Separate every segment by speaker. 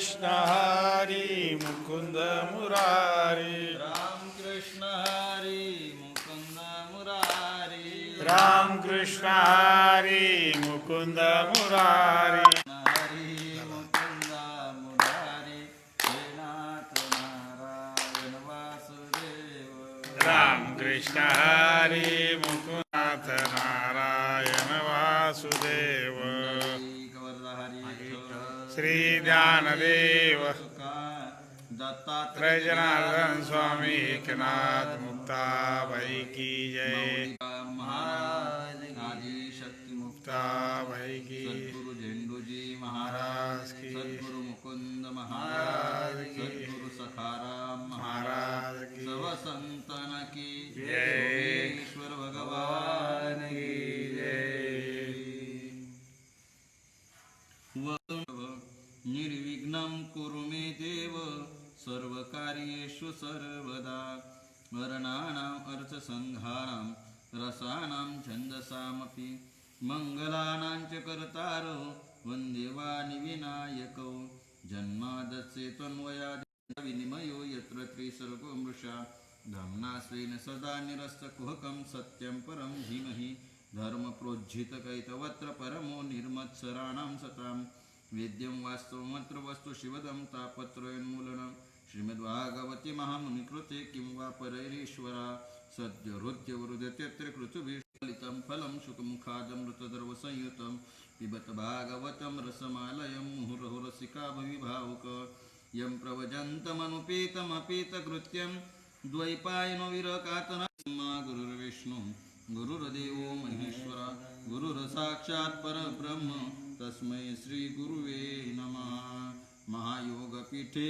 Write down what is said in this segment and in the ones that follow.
Speaker 1: कृष्ण हरी मुकुंद मुरारी
Speaker 2: राम कृष्ण हरी मुकुंद मुरारी
Speaker 1: राम कृष्ण हरी मुकुंद मुरारी
Speaker 2: हरी मुकुंद मुरारी हे नाथ नारायण वासुदेव
Speaker 1: राम कृष्ण हरी मुकुंद नारायण वासुदेव श्री ज्ञानदेव
Speaker 2: दत्तात्रय
Speaker 1: जनार्दन स्वामी एकनाथ मुक्ताबाई की जय
Speaker 2: महाराज आदि शक्ति
Speaker 1: मुक्ताबाई की
Speaker 2: सद्गुरु झेंडूजी
Speaker 1: महाराज की
Speaker 2: सद्गुरु मुकुंद महाराज सद्गुरु सखाराम महाराज
Speaker 1: की
Speaker 2: सर्व संतन की
Speaker 1: जय
Speaker 2: ईश्वर भगवान की निर्विघ्नं कुरु मे देव सर्वकार्येषु सर्वदा वर्णानाम् अर्थसंहारां रसानां छन्दसामपि मंगलानां च कर्तारो वन्दे वाणि विनायकौ जन्मादस्य तन्वयादिविनिमयो यत्र त्रिसर्गो मृषा धाम्ना स्वेन सदा निरस्तकुहकं सत्यं परं धीमहि धर्मप्रोज्झितकैतवत्र परमो निर्मत्सराणां सतां वेद्यं वास्तवमत्र वस्तु शिवदं तापत्रयोन्मूलनं श्रीमद्भागवते महामुनिकृते किं वा परैरीश्वरा सद्य हृद्यवरुध्यत्यत्र कृतुभिः फलं सुखमुखादमृतदर्वसंयुतं पिबत भागवतं रसमालयं मुहुरहो रसिका भविभावुक यं प्रवजन्तमनुपेतमपेतकृत्यं द्वैपायनो विरकातना गुरुर्विष्णु गुरुर्देवो महेश्वरा गुरुर्साक्षात् परब्रह्म तस्मै श्रीगुरुवे नमः महायोगपीठे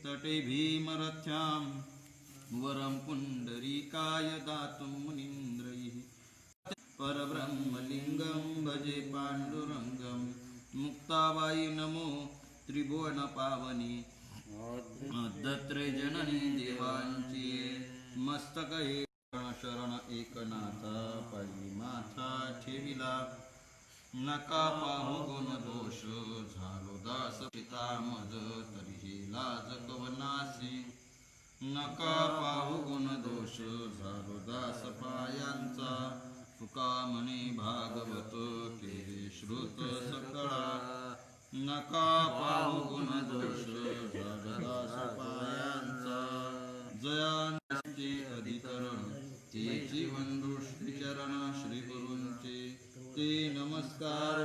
Speaker 2: तटे भीमरथ्यां वरं पुण्डरीकाय दातुं मुनीन्द्रैः परब्रह्मलिङ्गं भजे पाण्डुरङ्गं मुक्ताबाई नमो त्रिभुवनपावनी दत्रे जननी देवांची मस्तके शरण एकनाथा पायी माथा ठेविला नका पाहू गुण दोष झालो दास पिता मज तरीही लाज कवनासी नका पाहू गुण दोष झालो दास पायांचा तुका म्हणे भागवत केले श्रुत सकळा नका पाहू गुण दोष झालो दास पायांचा जयांचे अधिकरण ते जीवन दृष्टी चरण श्री गुरूंचे ते नमस्कार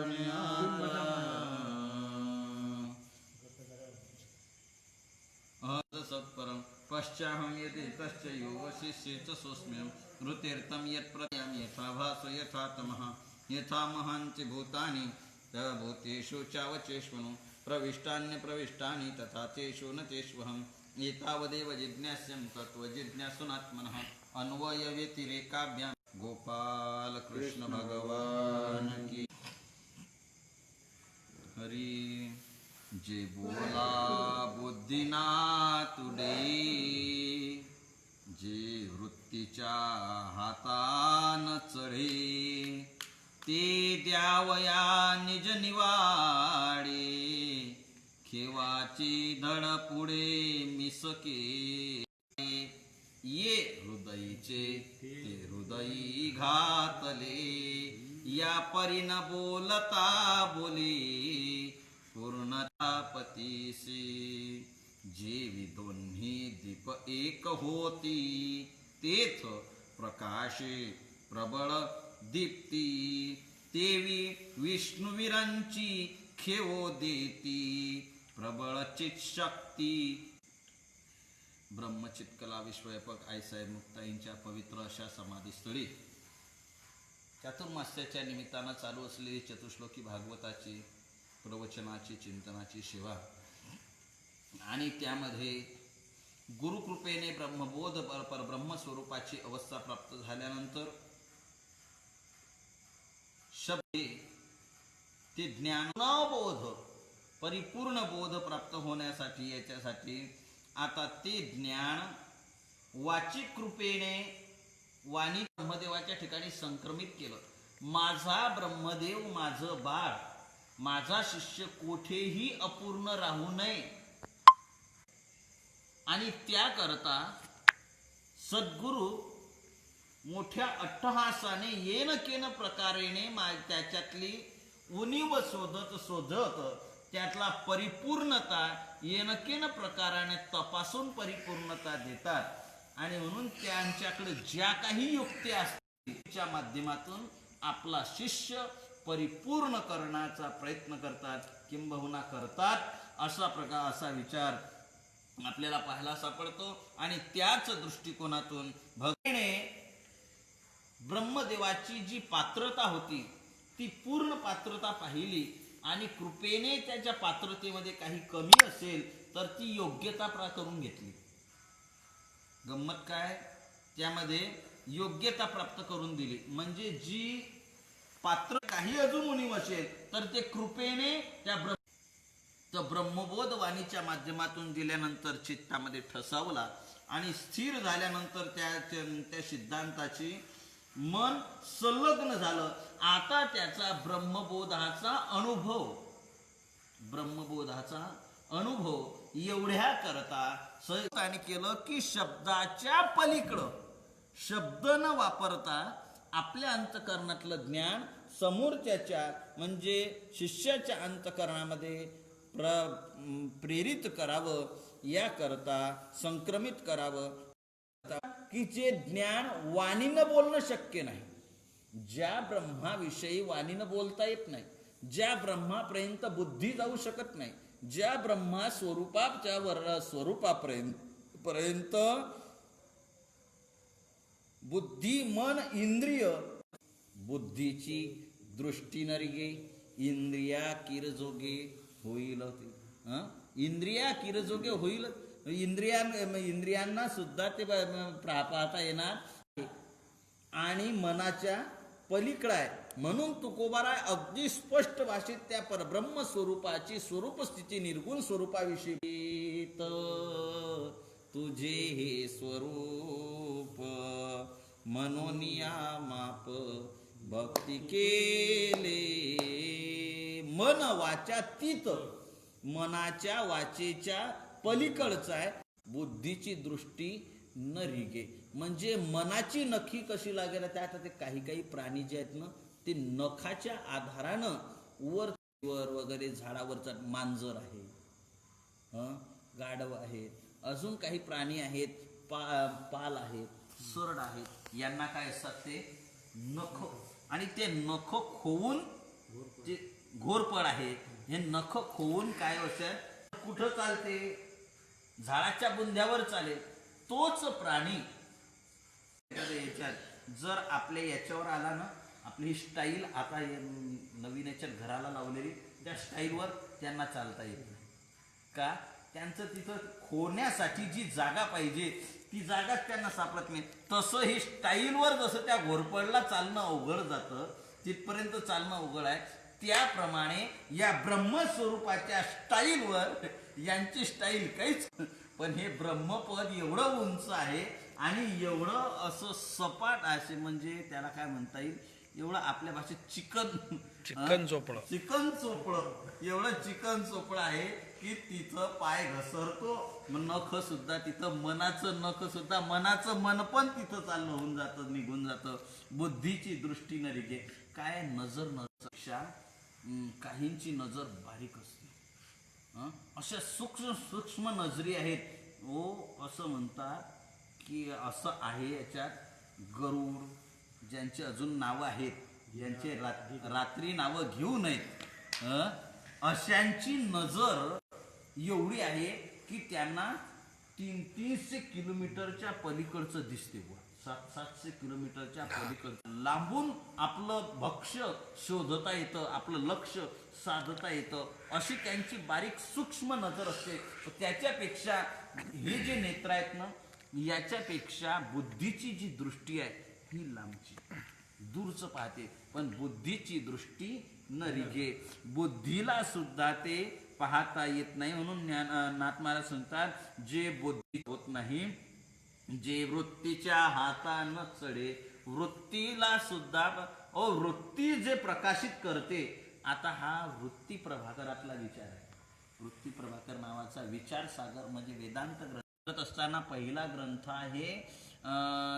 Speaker 2: सत्परम पश्चाहं यदि तश्च योग शिष्ये च सोऽस्म्यं ऋतीर्थं यत्प्रयामि यथा भास यथा तमः यथा महान्ति भूतानि भूतेषु चावचेष्वनु प्रविष्टान्यप्रविष्टानि तथा तेषु न तेष्वहम् एतावदेव जिज्ञास्यं तत्त्वजिज्ञासुनात्मनः अन्वयव्यतिरेकाभ्यां गोपाल कृष्ण भगवान की हरी जे बोला बुद्धीनाथ उडे जे वृत्तीच्या हातान चढे ते द्यावया निज निवाडे खेवाची धड पुढे मिसके ये हृदयीचे ते हृदयी घातले या परीन बोलता बोले पूर्णतापतीसी जेवी दोन्ही दीप एक होती तेथ प्रकाशे प्रबळ दीप्ती तेवी विष्णुवीरांची खेवो देती प्रबळ चित्शक्ती ब्रह्मचित्कला विश्वव्यापक आईसाहेब मुक्ताईंच्या पवित्र अशा समाधीस्थळी चातुर्मास्याच्या निमित्तानं चालू असलेली चतुश्लोकी भागवताची प्रवचनाची चिंतनाची सेवा आणि त्यामध्ये गुरुकृपेने ब्रह्मबोध परब्रह्मस्वरूपाची अवस्था प्राप्त झाल्यानंतर शब्द ते ज्ञानबोध परिपूर्ण बोध प्राप्त होण्यासाठी याच्यासाठी आता ते ज्ञान वाचिक कृपेने वाणी ब्रह्मदेवाच्या ठिकाणी संक्रमित केलं. माझा ब्रह्मदेव माझं बाळ माझा शिष्य कोठेही अपूर्ण राहू नये आणि त्याकरता सद्गुरु मोठ्या अट्टहासाने येन केन प्रकारेने त्याच्यातली उणीव शोधत शोधत त्यातला परिपूर्णता येनकेन प्रकाराने तपासून परिपूर्णता देतात. आणि म्हणून त्यांच्याकडे ज्या काही युक्ती असतील त्याच्या माध्यमातून आपला शिष्य परिपूर्ण करण्याचा प्रयत्न करतात, किंबहुना करतात. असा विचार आपल्याला पाहायला सापडतो. आणि त्याच दृष्टिकोनातून भगवाने ब्रह्मदेवाची जी पात्रता होती ती पूर्ण पात्रता पाहिली आणि कृपेने त्याच्या पात्रतेमध्ये काही कमी असेल तर ती योग्यता करून घेतली. गंमत काय, त्यामध्ये योग्यता प्राप्त करून दिली. म्हणजे जी पात्र काही अजून उणीव असेल तर ते कृपेने त्या ब्रह्मबोध वाणीच्या माध्यमातून दिल्यानंतर चित्तामध्ये ठसावला आणि स्थिर झाल्यानंतर त्या सिद्धांताची मन संलग्न झालं. आता त्याचा ब्रह्मबोधाचा अनुभव एवढ्या करता सहकाने केलं की शब्दाच्या पलीकडं शब्द न वापरता आपल्या अंतकरणातलं ज्ञान समोरच्याच्या म्हणजे शिष्याच्या अंतकरणामध्ये प्रेरित करावं, याकरता संक्रमित करावं की जे ज्ञान वाणीनं बोलणं शक्य नाही. ज्या ब्रह्माविषयी वाणीनं बोलता येत नाही, ज्या ब्रह्मापर्यंत बुद्धी जाऊ शकत नाही, ज्या ब्रह्मा स्वरूपापर्यंत बुद्धी मन इंद्रिय बुद्धीची दृष्टी नरिगे इंद्रिया किरजोगे होईल. इंद्रिया किरजोगे होईल. इंद्रियांना सुद्धा ते पाहता येणार आणि मनाच्या पलीकडे आहे. म्हणून तुकोबाराय अगदी स्पष्ट भाषेत त्या परब्रह्म स्वरूपाची स्वरूप स्थिती निर्गुण स्वरूपाविषयी तुझे हे स्वरूप मनोनिया माप भक्ती केले. मन वाचा तीत मनाच्या वाचेच्या पलीकडचा आहे. बुद्धीची दृष्टी न रिगे म्हणजे मनाची नखी कशी लागेल. आता ते काही प्राणी जे आहेत ना ते नखाच्या आधारानं वर वगैरे झाडावरचा मांजर आहे, गाढव आहेत, अजून काही प्राणी आहेत, पाल आहेत, सरड आहेत. यांना काय असतात ते नख, आणि ते नख खोवून जे घोरपड आहे हे नख खोवून काय असतात कुठं चालते, झाडाच्या बुंध्यावर चालेल. तोच प्राणी याच्यात जर आपल्या याच्यावर आला ना, आपली ही स्टाईल आता नवीन याच्यात घराला लावलेली त्या स्टाईलवर त्यांना चालता येत नाही का. त्यांचं तिथं खोण्यासाठी जी जागा पाहिजे ती जागाच त्यांना सापडत नाही. तसं ही स्टाईलवर जसं त्या घोरपडला चालणं अवघड जातं, तिथपर्यंत चालणं अवघड आहे, त्याप्रमाणे या ब्रह्मस्वरूपाच्या स्टाईलवर यांची स्टाईल काहीच. पण हे ब्रह्मपद एवढं उंच आहे आणि एवढं असं सपाट असे म्हणजे त्याला काय म्हणता येईल, एवढं आपल्या भाषेत चिकन चोपडं एवढं चिकन चोपडं आहे की तिथं पाय घसरतो. नख सुद्धा तिथं मनाचं मन पण तिथं चाललं होऊन जातं, निघून जातं. बुद्धीची दृष्टी न रिगे काय नजरपेक्षा काहींची नजर बारीक असते. अशा सूक्ष्म नजरी आहेत. असं म्हणतात की असं आहे याच्यात गरुड, ज्यांची अजून नावं आहेत, ज्यांचे रात्री नावं घेऊ नयेत, अशांची नजर एवढी आहे की त्यांना 300 किलोमीटरच्या पलीकडचं दिसते. 700 किलोमीटरच्या पलीकडचं लांबून आपलं भक्ष्य शोधता येतं, आपलं लक्ष साधता येतं. अशी त्यांची बारीक सूक्ष्म नजर असते. त्याच्यापेक्षा हे जे नेत्र आहेत ना, याच्यापेक्षा बुद्धीची जी दृष्टी आहे ही लांबची, दूरचं पाहते. पण बुद्धीची दृष्टी न रिगे, बुद्धीला सुद्धा ते पाहता येत नाही. म्हणून नाथ महाराज सांगतात, जे बुद्धी होत नाही, जे वृत्तीच्या हातानं चढे, वृत्तीला सुद्धा वृत्ती जे प्रकाशित करते. आता हा वृत्ती प्रभाकरातला विचार आहे. वृत्ती प्रभाकर नावाचा विचार सागर म्हणजे वेदांत ग्रंथ असताना पहिला ग्रंथ आहे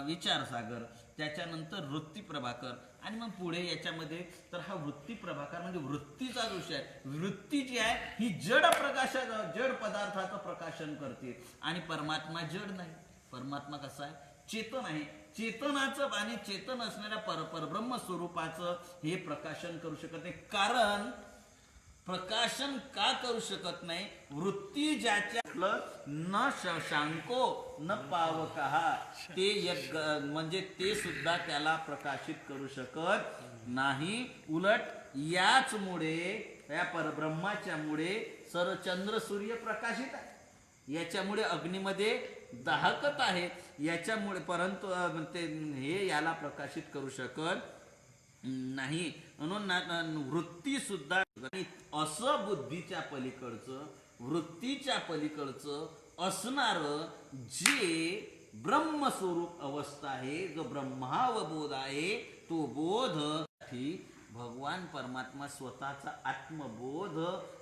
Speaker 2: विचारसागर, त्याच्यानंतर वृत्ती प्रभाकर, आणि मग पुढे याच्यामध्ये तर हा वृत्ती प्रभाकर म्हणजे वृत्तीचा विषय आहे. वृत्ती जी आहे ही जड जड पदार्थाचं प्रकाशन करते, आणि परमात्मा जड नाही. परमात्मा कसा आहे? चेतन आहे. चेतनाचं आणि चेतन असणाऱ्या परब्रह्म स्वरूपाचं हे प्रकाशन करू शकत नाही. कारण प्रकाशन का करू शकत नाही? वृत्ती ज्याच्या न शशांको न पावकहा, ते म्हणजे ते सुद्धा त्याला प्रकाशित करू शकत नाही. उलट याचमुळे, या परब्रह्माच्या मुळे सर्व चंद्र सूर्य प्रकाशित आहे. याच्यामुळे अग्नीमध्ये दाहकत आहे, याच्यामुळे, परंतु ते हे याला प्रकाशित करू शकत नाही. म्हणून वृत्ती सुद्धा असं बुद्धीच्या पलीकडचं, वृत्तीच्या पलीकडचं असणार जे ब्रह्मस्वरूप अवस्था आहे, जो ब्रह्मावबोध आहे, तो बोध भगवान परमात्मा स्वतःचा आत्मबोध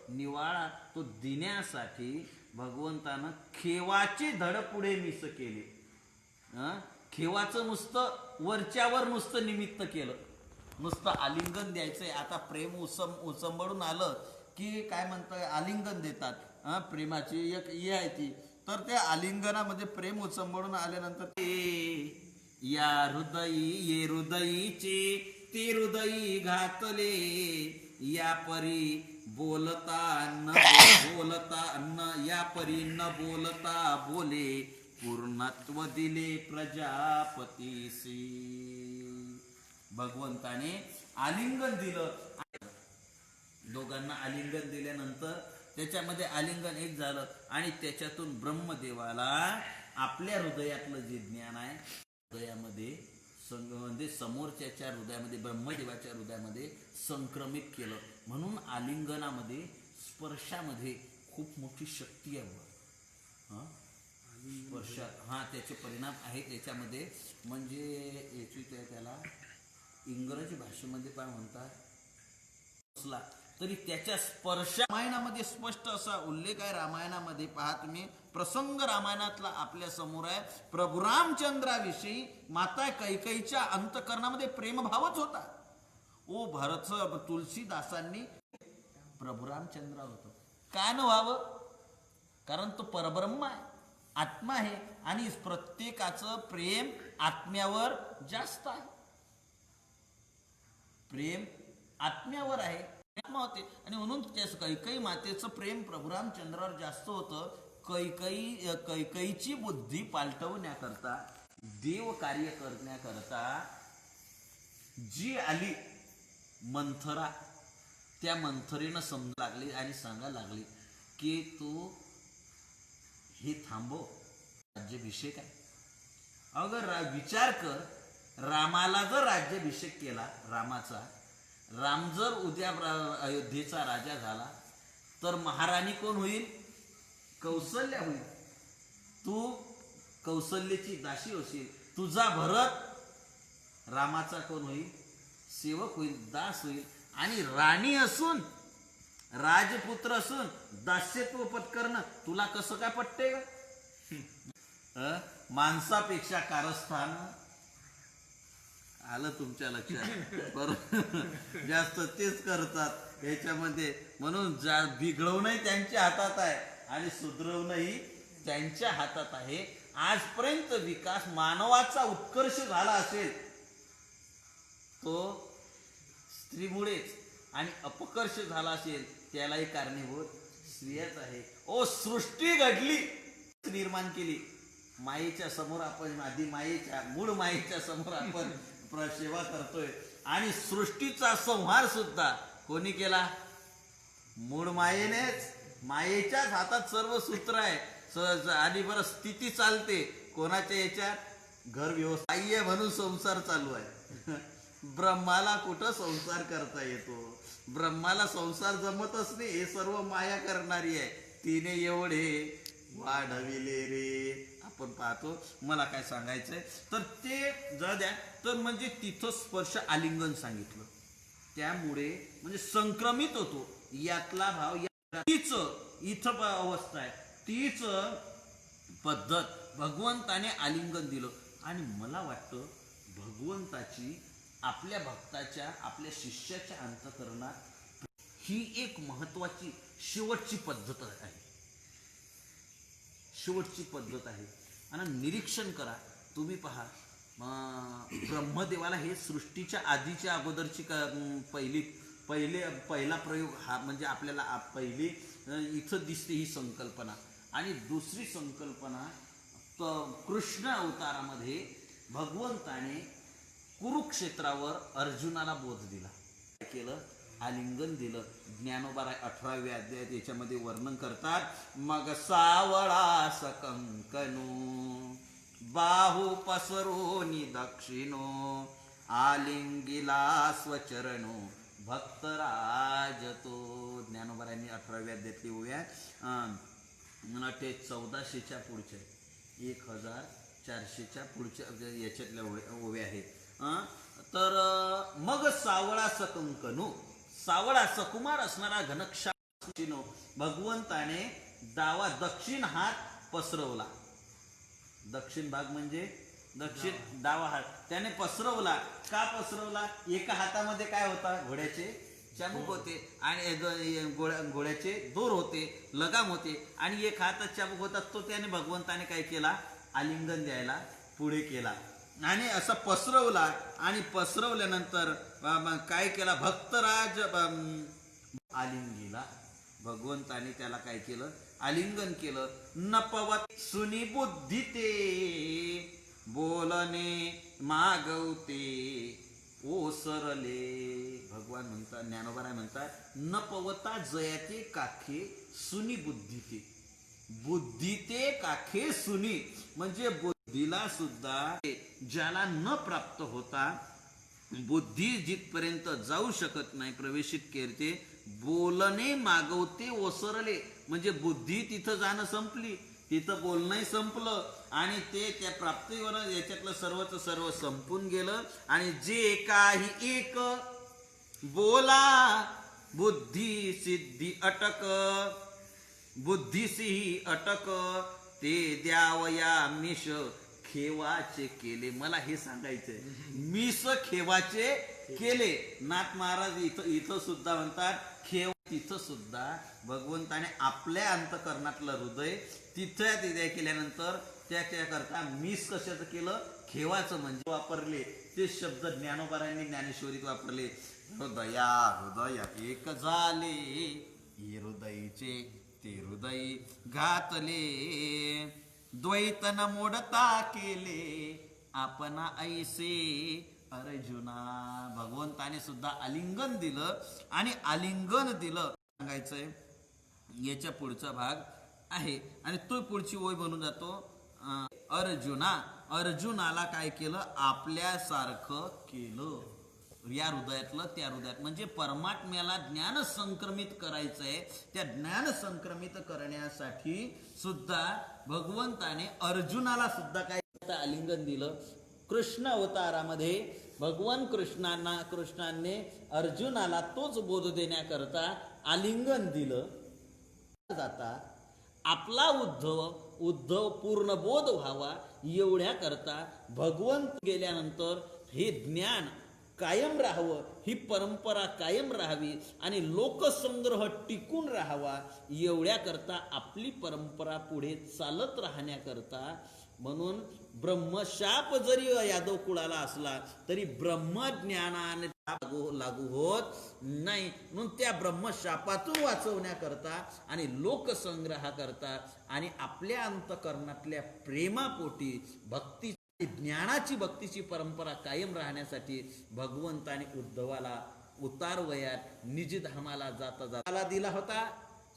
Speaker 2: निवाळा तो देण्यासाठी भगवंतानं खेवाचे धड पुढे मिस केले. खेवाचं नुसतं वरच्यावर नुसतं निमित्त केलं, नुसतं आलिंगन द्यायचंय. आता प्रेम उसंबळून आलं की काय म्हणतात, आलिंगन देतात. प्रेमाची एक ही आहे ती, तर त्या आलिंगनामध्ये प्रेम उसंबळून आल्यानंतर या हृदयी ये हृदयीचे ते हृदयी घातले, या परी बोलता न या परी न बोलता बोले, पूर्णत्व दिले प्रजापतीसी. भगवंताने आलिंगन दिलं, दोघांना आलिंगन दिल्यानंतर त्याच्यामध्ये आलिंगन एक झालं, आणि त्याच्यातून ब्रह्मदेवाला आपल्या हृदयातलं जे ज्ञान आहे हृदयामध्ये म्हणजे समोरच्याच्या हृदयामध्ये, ब्रह्मदेवाच्या हृदयामध्ये संक्रमित केलं. म्हणून आलिंगनामध्ये, स्पर्शामध्ये खूप मोठी शक्ती आहे. स्पर्शात त्याचे परिणाम आहेत याच्यामध्ये. म्हणजे याची त्याला इंग्रजी भाषेमध्ये काय म्हणतात, तरी त्याच्या स्पर्श रामायणामध्ये स्पष्ट असा उल्लेख आहे. रामायणामध्ये पहा तुम्ही, प्रसंग रामायणातला आपल्या समोर आहे. प्रभू रामचंद्राविषयी माता कैकेयीच्या अंतकरणामध्ये प्रेमभावच होता. ओ भरत तुलसीदासांनी प्रभू रामचंद्र होतो. काय न व्हावं? कारण तो परब्रह्म आहे, आत्मा आहे, आणि प्रत्येकाचं प्रेम आत्म्यावर जास्त आहे. प्रेम आत्म्यावर आहे, आत्मा होते, आणि म्हणून कैकेयी मातेचं प्रेम प्रभू रामचंद्रावर जास्त होतं. कैकेयीची बुद्धी पालटवण्याकरता, देव कार्य करण्याकरता जी आली मंथरा, त्या मंथरेनं समजा लागली आणि सांगायला लागली की तू हे थांबव, राज्याभिषेक आहे. अगर विचार कर, रामाला जर राज्याभिषेक केला रामाचा, राम जर उद्या अयोध्येचा राजा झाला, तर महाराणी कोण होईल? कौसल्या होईल. तू कौसल्याची दासी होशील. तुझा भरत रामाचा कोण होईल? सेवक होईल, दास होईल. आणि राणी असून, राजपुत्र असून दास्यत्व पत्करणं तुला कसं काय पटते का? माणसापेक्षा कारस्थान आलं तुमच्या लक्षात? बरोबर, जास्त तेच करतात याच्यामध्ये. म्हणून बिघडवणंही त्यांच्या हातात आहे आणि सुधरवणंही त्यांच्या हातात आहे. आजपर्यंत विकास मानवाचा उत्कर्ष झाला असेल तो स्त्रीमुळेच, आणि अपकर्ष झाला असेल त्यालाही कारणीभूत स्त्रियाच आहे. ओ सृष्टी घडली, निर्माण केली मायेच्या समोर. आपण आधी मायेच्या, मूळ मायेच्या समोर आपण सेवा करतोय, आणि सृष्टीचा संहार सुद्धा कोणी केला? मूळ मायेनेच. मायेच्याच हातात सर्व सूत्र आहे. आणि बरं स्थिती चालते कोणाच्या याच्यात? घर व्यवस्था म्हणून संसार चालू आहे. ब्रह्माला कुठं संसार करता येतो? ब्रह्माला संसार जमतच नाही. हे सर्व माया करणारी आहे. तिने एवढे वाढविले रे. आपण पाहतो. मला काय सांगायचंय तर ते जा द्या. तर म्हणजे तिथं स्पर्श आलिंगन सांगितलं, त्यामुळे म्हणजे संक्रमित होतो यातला भाव. तीच इथं अवस्था आहे, तीच पद्धत भगवंताने आलिंगन दिलं. आणि मला वाटतं भगवंताची आपल्या भक्ताच्या आपल्या शिष्याच्या अंतःकरणात ही एक महत्वाची शेवटची पद्धत आहे. शेवटची पद्धत आहे. आणि निरीक्षण करा तुम्ही पहा ब्रह्मदेवाला हे सृष्टीच्या आधीच्या अगोदरची पहिला प्रयोग हा म्हणजे आपल्याला पहिली इथं दिसते ही संकल्पना. आणि दुसरी संकल्पना कृष्ण अवतारामध्ये भगवंताने कुरुक्षेत्रावर अर्जुनाला बोध दिला. काय केलं? आलिंगन दिलं. ज्ञानोबा 18व्या अध्यायात याच्यामध्ये वर्णन करतात. मग सावळा सकंकनो बाहू पसरोनी दक्षिणो आलिंगिला स्वचरणो भक्तराज तो. ज्ञानोबारांनी 18व्या अध्यायातली ओव्या मला ते 1400च्या पुढच्या 1400च्या पुढच्या याच्यातल्या ओव्या आहेत. तर मग सावळा सकंकनो सावळा सकुमार असणारा घनक्षार भगवंताने दक्षिण हात पसरवला. दक्षिण भाग म्हणजे दक्षिण डावा हात त्याने पसरवला. का पसरवला? एका हातामध्ये काय होता? घोड्याचे चाबूक होते आणि घोड्याचे दोर होते, लगाम होते आणि एक हातात चाबूक होता. तो त्याने भगवंताने काय केला? आलिंगन द्यायला पुढे केला आणि असं पसरवला. आणि पसरवल्यानंतर काय केला? भक्तराज आलिंगीला भगवंताने त्याला काय केलं? आलिंगन केलं. नपवत सुनी बुद्धी ते बोलणे मागवते ओसरले. भगवान म्हणतात, ज्ञानोबा म्हणतात, न पवता जयाते काखे सुनी बुद्धी ते. बुद्धी ते काखे सुनी म्हणजे बुद्धीला सुद्धा ज्याला न प्राप्त होता, बुद्धी जिथपर्यंत जाऊ शकत नाही प्रवेशित करते. बोलणे मागवते ओसरले म्हणजे बुद्धी तिथं जाणं संपली, तिथं बोलणंही संपलं आणि ते त्या प्राप्तीवर याच्यातलं सर्वच सर्व संपून गेलं. आणि जे काही एक बोला बुद्धी सिद्धी अटक बुद्धीसी अटक ते द्यावया मिश खेवाचे केले. मला हे सांगायचंय, मिस खेवाचे केले. नाथ महाराज इथं सुद्धा म्हणतात खेव. तिथं सुद्धा भगवंताने आपल्या अंतकरणातलं हृदय तिथे केल्यानंतर त्याकरता मिस कशाचं केलं? खेवाचं म्हणजे वापरले. ते शब्द ज्ञानोबारांनी ज्ञानेश्वरीत वापरले. हृदया हृदय एक झाले हृदयचे ते हृदय घातले द्वैतन मोडता केले आपणा ऐसे अर्जुना. भगवंताने सुद्धा आलिंगन दिलं आणि आलिंगन दिलं सांगायचंय. याच्या पुढचा भाग आहे आणि तो पुढची ओळ बनून जातो. अर्जुनाला काय केलं? आपल्यासारखं केलं. या हृदयातलं त्या हृदयात म्हणजे परमात्म्याला ज्ञान संक्रमित करायचंय. त्या ज्ञान संक्रमित करण्यासाठी सुद्धा भगवंताने अर्जुनाला सुद्धा काय आलिंगन दिलं. कृष्ण अवतारामध्ये भगवान कृष्णाने अर्जुनाला तोच बोध देण्याकरता आलिंगन दिलं. जाता आपला उद्धव पूर्ण बोध व्हावा एवढ्या करता भगवंत गेल्यानंतर हे ज्ञान कायम राहावं, ही परंपरा कायम राहावी आणि लोकसंग्रह टिकून राहावा एवढ्या करता आपली परंपरा पुढे चालत राहण्याकरता. म्हणून ब्रह्मशाप जरी यादव कुळाला असला तरी ब्रह्मज्ञानाने लागू होत नाही. म्हणून त्या ब्रह्मशापातून वाचवण्याकरता आणि लोकसंग्रहाकरता आणि आपल्या अंतकरणातल्या प्रेमापोटी भक्ती भक्तीची परंपरा कायम राहण्यासाठी भगवंताने उद्धवाला उतार वयात निजधामाला जाता दिला होता.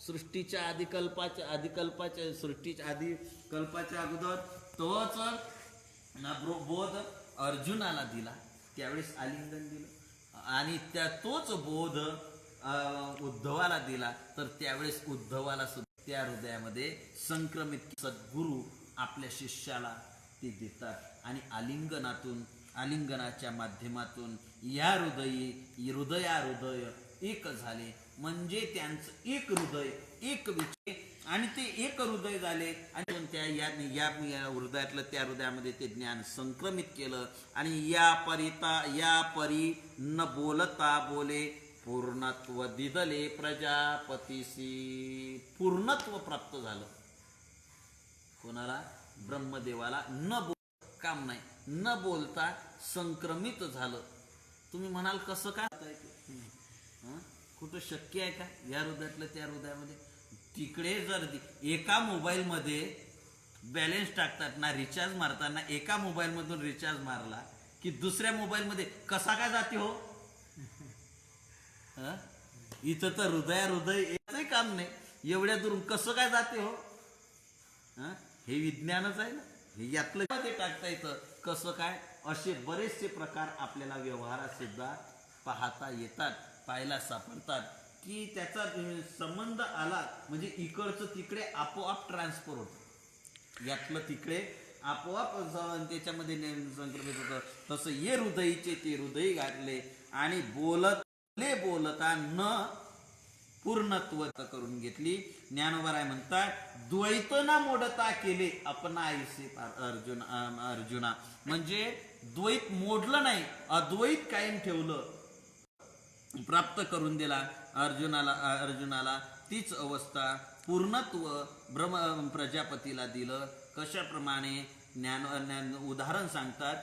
Speaker 2: सृष्टीच्या आदिकल्पाच्या सृष्टीच्या आदिकल्पाच्या अगोदर तोच बोध अर्जुनाला दिला. त्यावेळेस आलिंगन दिलं आणि तोच बोध उद्धवाला दिला. तर त्यावेळेस उद्धवाला सुद्धा त्या हृदयामध्ये संक्रमित सद्गुरू आपल्या शिष्याला ते देतात आणि आलिंगनाच्या माध्यमातून या हृदय एक झाले. म्हणजे त्यांचं एक हृदय एक विचार आणि ते एक हृदय झाले आणि त्या या हृदयातलं त्या हृदयामध्ये ते ज्ञान संक्रमित केलं आणि या परी न बोलता बोले पूर्णत्व दिदले प्रजापतीसी. पूर्णत्व प्राप्त झालं कोणाला? ब्रह्मदेवाला. न बोल काम नाही, न बोलता संक्रमित झालं. तुम्ही म्हणाल कसं काय? कुठं शक्य आहे का या हृदयातलं त्या हृदयामध्ये? तिकडे जर एका मोबाईलमध्ये बॅलन्स टाकताना रिचार्ज मारताना एका मोबाईलमधून रिचार्ज मारला की दुसऱ्या मोबाईलमध्ये कसा काय जाते हो? इथं तर हृदय याचंही काम नाही, एवढ्या दूर कसं काय जाते हो? हे विज्ञानच आहे ना. हे यातलं ते टाकता येतं कसं काय? असे बरेचसे प्रकार आपल्याला व्यवहारात सुद्धा पाहता येतात, पाहायला सापडतात की त्याचा संबंध आला म्हणजे इकडचं तिकडे आपोआप ट्रान्सफर होतं, यातलं तिकडे आपोआप त्याच्यामध्ये संक्रमित होतं. तसं ये हृदयीचे ते हृदय गाठले आणि बोलता न पूर्णत्व करून घेतली. ज्ञानोबराय म्हणतात द्वैत न मोडता केले आपण आयुष्य अर्जुना. म्हणजे द्वैत मोडलं नाही, अद्वैत कायम ठेवलं, प्राप्त करून दिला अर्जुनाला. तीच अवस्था पूर्णत्व प्रजापतीला दिलं. कशाप्रमाणे? ज्ञान उदाहरण सांगतात.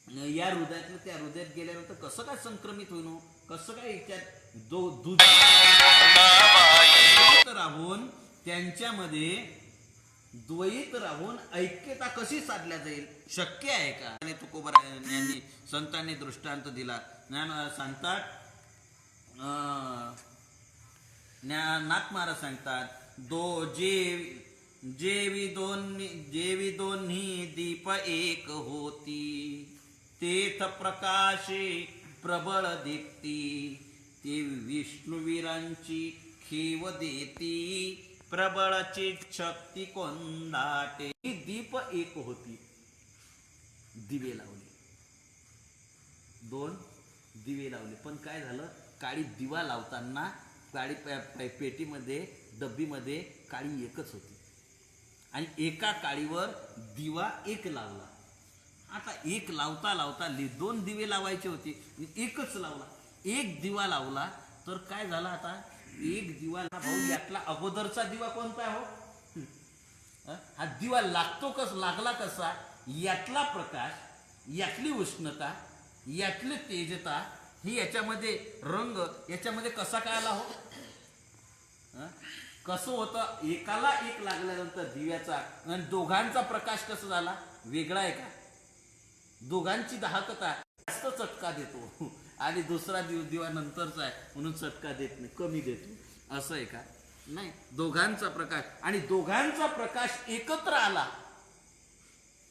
Speaker 2: या हृदयातलं त्या हृदयात गेल्यानंतर कसं काय संक्रमित होईन? कसं काय त्यात दूध राहून त्यांच्यामध्ये द्वैत राहून ऐक्यता कशी साधल्या जाईल? शक्य आहे का? आणि तुकोबा यांनी संतांनी दृष्टांत दिला. ज्ञान सांगतात, नाथ महाराज सांगतात जेवी दोन्ही दीप एक होती तेथ प्रकाशे प्रबळ दीप्ती ते विष्णुवीरांची खेव देती प्रबळची शक्ती कोंदाटे. दीप एक होती, दिवे लावले, 2 दिवे लावले, पण काय झालं? काळी दिवा लावताना काळी पेटीमध्ये डब्बीमध्ये काळी एकच होती आणि एका काळीवर दिवा एक लावला. आता एक लावता 2 दिवे लावायचे होते, एकच लावला. एक दिवा लावला तर काय झालं? आता एक दिवा भाऊ, यातला अगोदरचा दिवा कोणता हो? हा दिवा लागला कसा? यातला प्रकाश, यातली उष्णता, यातली तेजता, ही याच्यामध्ये रंग याच्यामध्ये कसा काय आला हो? कसं होतं? एकाला एक लागल्यानंतर दिव्याचा आणि दोघांचा प्रकाश कसा झाला? वेगळा आहे का? दोघांची दाहकता जास्त चटका देतो आणि दुसरा दिवा नंतरचा आहे म्हणून चटका देत नाही, कमी देतो, असं आहे का? नाही. दोघांचा प्रकाश आणि दोघांचा प्रकाश एकत्र आला,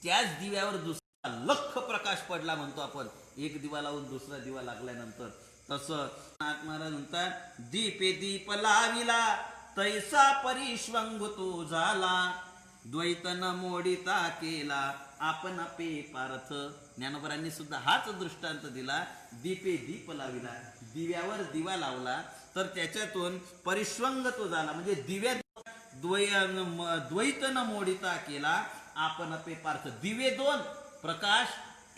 Speaker 2: त्याच दिव्यावर दुसरा लख प्रकाश पडला म्हणतो आपण. एक दिवा लावून दुसरा दिवा लागल्यानंतर तसं नाथ महाराज म्हणतात दीपे दीप लाविला तैसा परिश्वंग तो झाला द्वैत न मोडिता केला आपण पे पार्थ. ज्ञानोबरांनी सुद्धा हाच दृष्टांत दिला. दीपे दीप लाविला, दिव्यावर दिवा लावला तर त्याच्यातून परिश्वंग तो झाला, म्हणजे दिव्यात द्वैत न मोडिता केला आपण पे पार्थ. दिवे 2, प्रकाश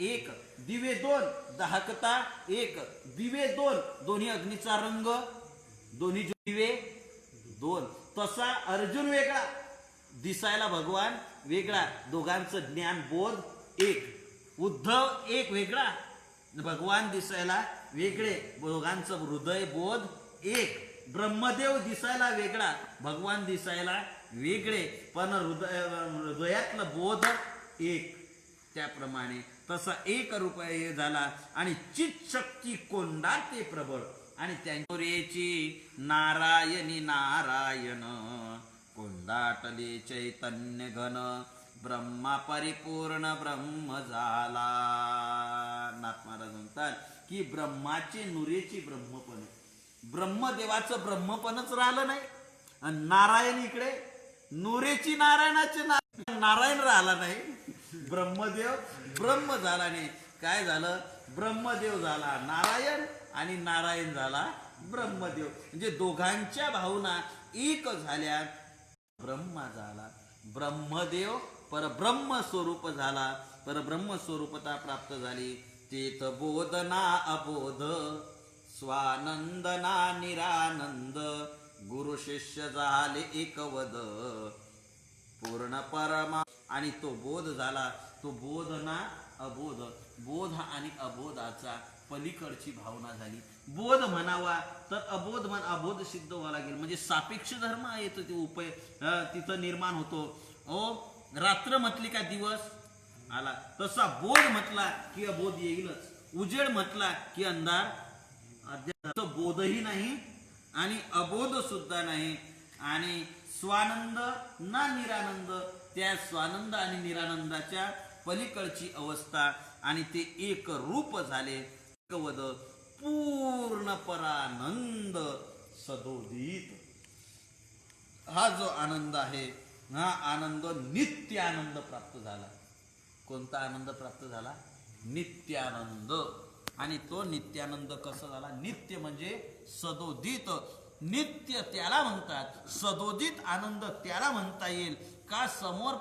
Speaker 2: 1, दिवे 2, दाहकता 1, दिवे 2, दोन्ही अग्नीचा रंग, दोन्ही दिवे 2. तसा अर्जुन वेगळा, दिसायला भगवान वेगळा, दोघांचं ज्ञान बोध 1. उद्धव एक वेगळा, भगवान दिसायला वेगळे, दोघांचं हृदय बोध 1. ब्रह्मदेव दिसायला वेगळा, भगवान दिसायला वेगळे, पण हृदयातलं बोध 1. त्याप्रमाणे तसा एक रूप झाला आणि चित शक्ती कोंडाते प्रबळ आणि त्यांची नारायणी नारायण कोंडाटले चैतन्य घन ब्रह्मा परिपूर्ण ब्रह्म झाला. नाथ महाराज म्हणतात की ब्रह्माचे नुरेचे ब्रह्मपण, ब्रह्मदेवाचं ब्रह्मपणच राहिलं नाही आणि नारायण इकडे नुरेची नारायणाचे नारायण राहिला नाही. ब्रह्मदेव ब्रह्म झाला नाही. काय झालं? ब्रह्मदेव झाला नारायण आणि नारायण झाला ब्रह्मदेव, म्हणजे दोघांच्या भावना एक झाल्या. ब्रह्मा झाला. ब्रह्मदेव परब्रह्म स्वरूप झाला. परब्रह्म स्वरूपता प्राप्त झाली. तेथ बोध ना अबोध, स्वानंद ना निरानंद, गुरु शिष्य झाले एकवद, पूर्ण परमा. आणि तो बोध झाला. तो बोध ना अबोध, बोध आणि अबोधाचा पलीकडची भावना झाली. बोध म्हणावा तर अबोध अबोध सिद्ध व्हावा लागेल. म्हणजे सापेक्ष धर्म आहे तो तिथं निर्माण होतो. रात्र म्हटली का दिवस आला, तसा बोध म्हटला की अबोध येईलच. उजेड म्हटला की अंधार. बोधही नाही आणि अबोध सुद्धा नाही. आणि स्वानंद ना निरानंद, त्या स्वानंद आणि निरानंदाच्या पलीकडची अवस्था. आणि ते एक रूप झाले. एकवद, पूर्ण परानंद सदोदित. हा जो आनंद आहे, हा आनंद नित्य आनंद प्राप्त झाला. कोणता आनंद प्राप्त झाला? नित्यानंद. आणि तो नित्यानंद कसा झाला? नित्य म्हणजे सदोदित. नित्य त्याला म्हणतात, सदोदित आनंद त्याला म्हणता येईल का समोर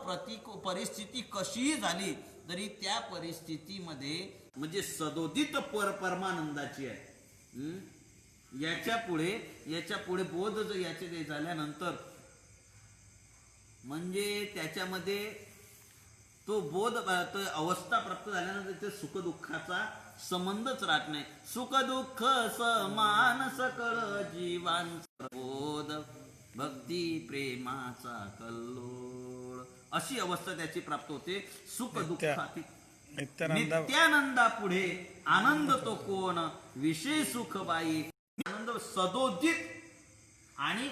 Speaker 2: परिस्थिती कशीही झाली तरी त्या परिस्थितीमध्ये म्हणजे सदोदित परमानंदाची आहे. याच्या पुढे बोध जर याचे झाल्यानंतर म्हणजे त्याच्यामध्ये तो बोध तो अवस्था प्राप्त झाल्यानंतर ते सुख दुःखाचा संबंधच राहत नाही. सुख दुःख समान सकळ जीवांचा बोध, भक्ती प्रेमाचा कल्लोळ, अशी अवस्था त्याची प्राप्त होते. सुख दुःखाती नित्यानंदा पुढे आनंद तो कोण, विषय सुख बाई. आनंद सदोदित. आणि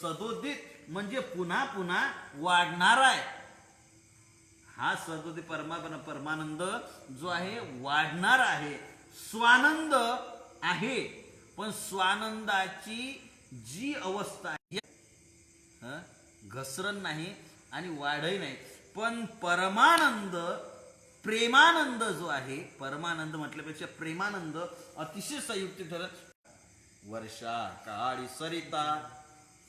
Speaker 2: सदोदित म्हणजे पुन्हा पुन्हा वाढणारा आहे. हा सदोदित परमानंद जो आहे वाढणार आहे. स्वानंद आहे, पण स्वानंदाची जी अवस्था आहे घसरण नाही आणि वाढही नाही. पण परमानंद प्रेमानंद जो आहे, परमानंद म्हटल्यापेक्षा प्रेमानंद अतिशय संयुक्त ठरत. वर्षा काळी सरिता,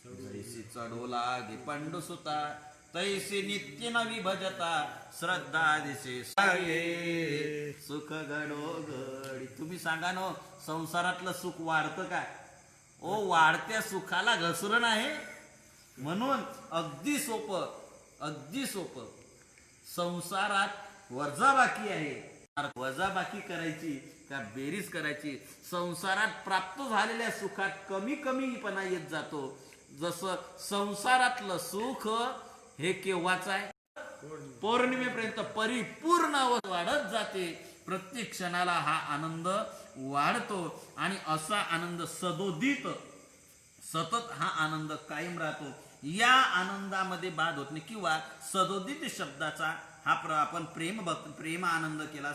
Speaker 2: जैसी चढोला गे पंडुसुता, तैसी नित्य नवी भजता, श्रद्धा दिसे सुख घडोघडी. तुम्ही सांगा ना, संसारातलं सुख वाढतं का? ओ, वाढत्या सुखाला घसरण आहे. म्हणून अगदी सोपं संसारात वजाबाकी आहे. वजाबाकी करायची का बेरीज करायची? संसारात प्राप्त झालेल्या सुखात कमी कमीपणा येत जातो. जसं संसारातलं सुख हे केव्हाच आहे? पौर्णिमेपर्यंत परिपूर्ण वाढत जाते. प्रत्येक क्षणाला हा आनंद वाढतो आणि असा आनंद सदोदित सतत हा आनंद कायम राहतो. या आनंदामध्ये बाद होत नाही. किंवा सदोदित शब्दाचा हा आपण प्रेम आनंद केला.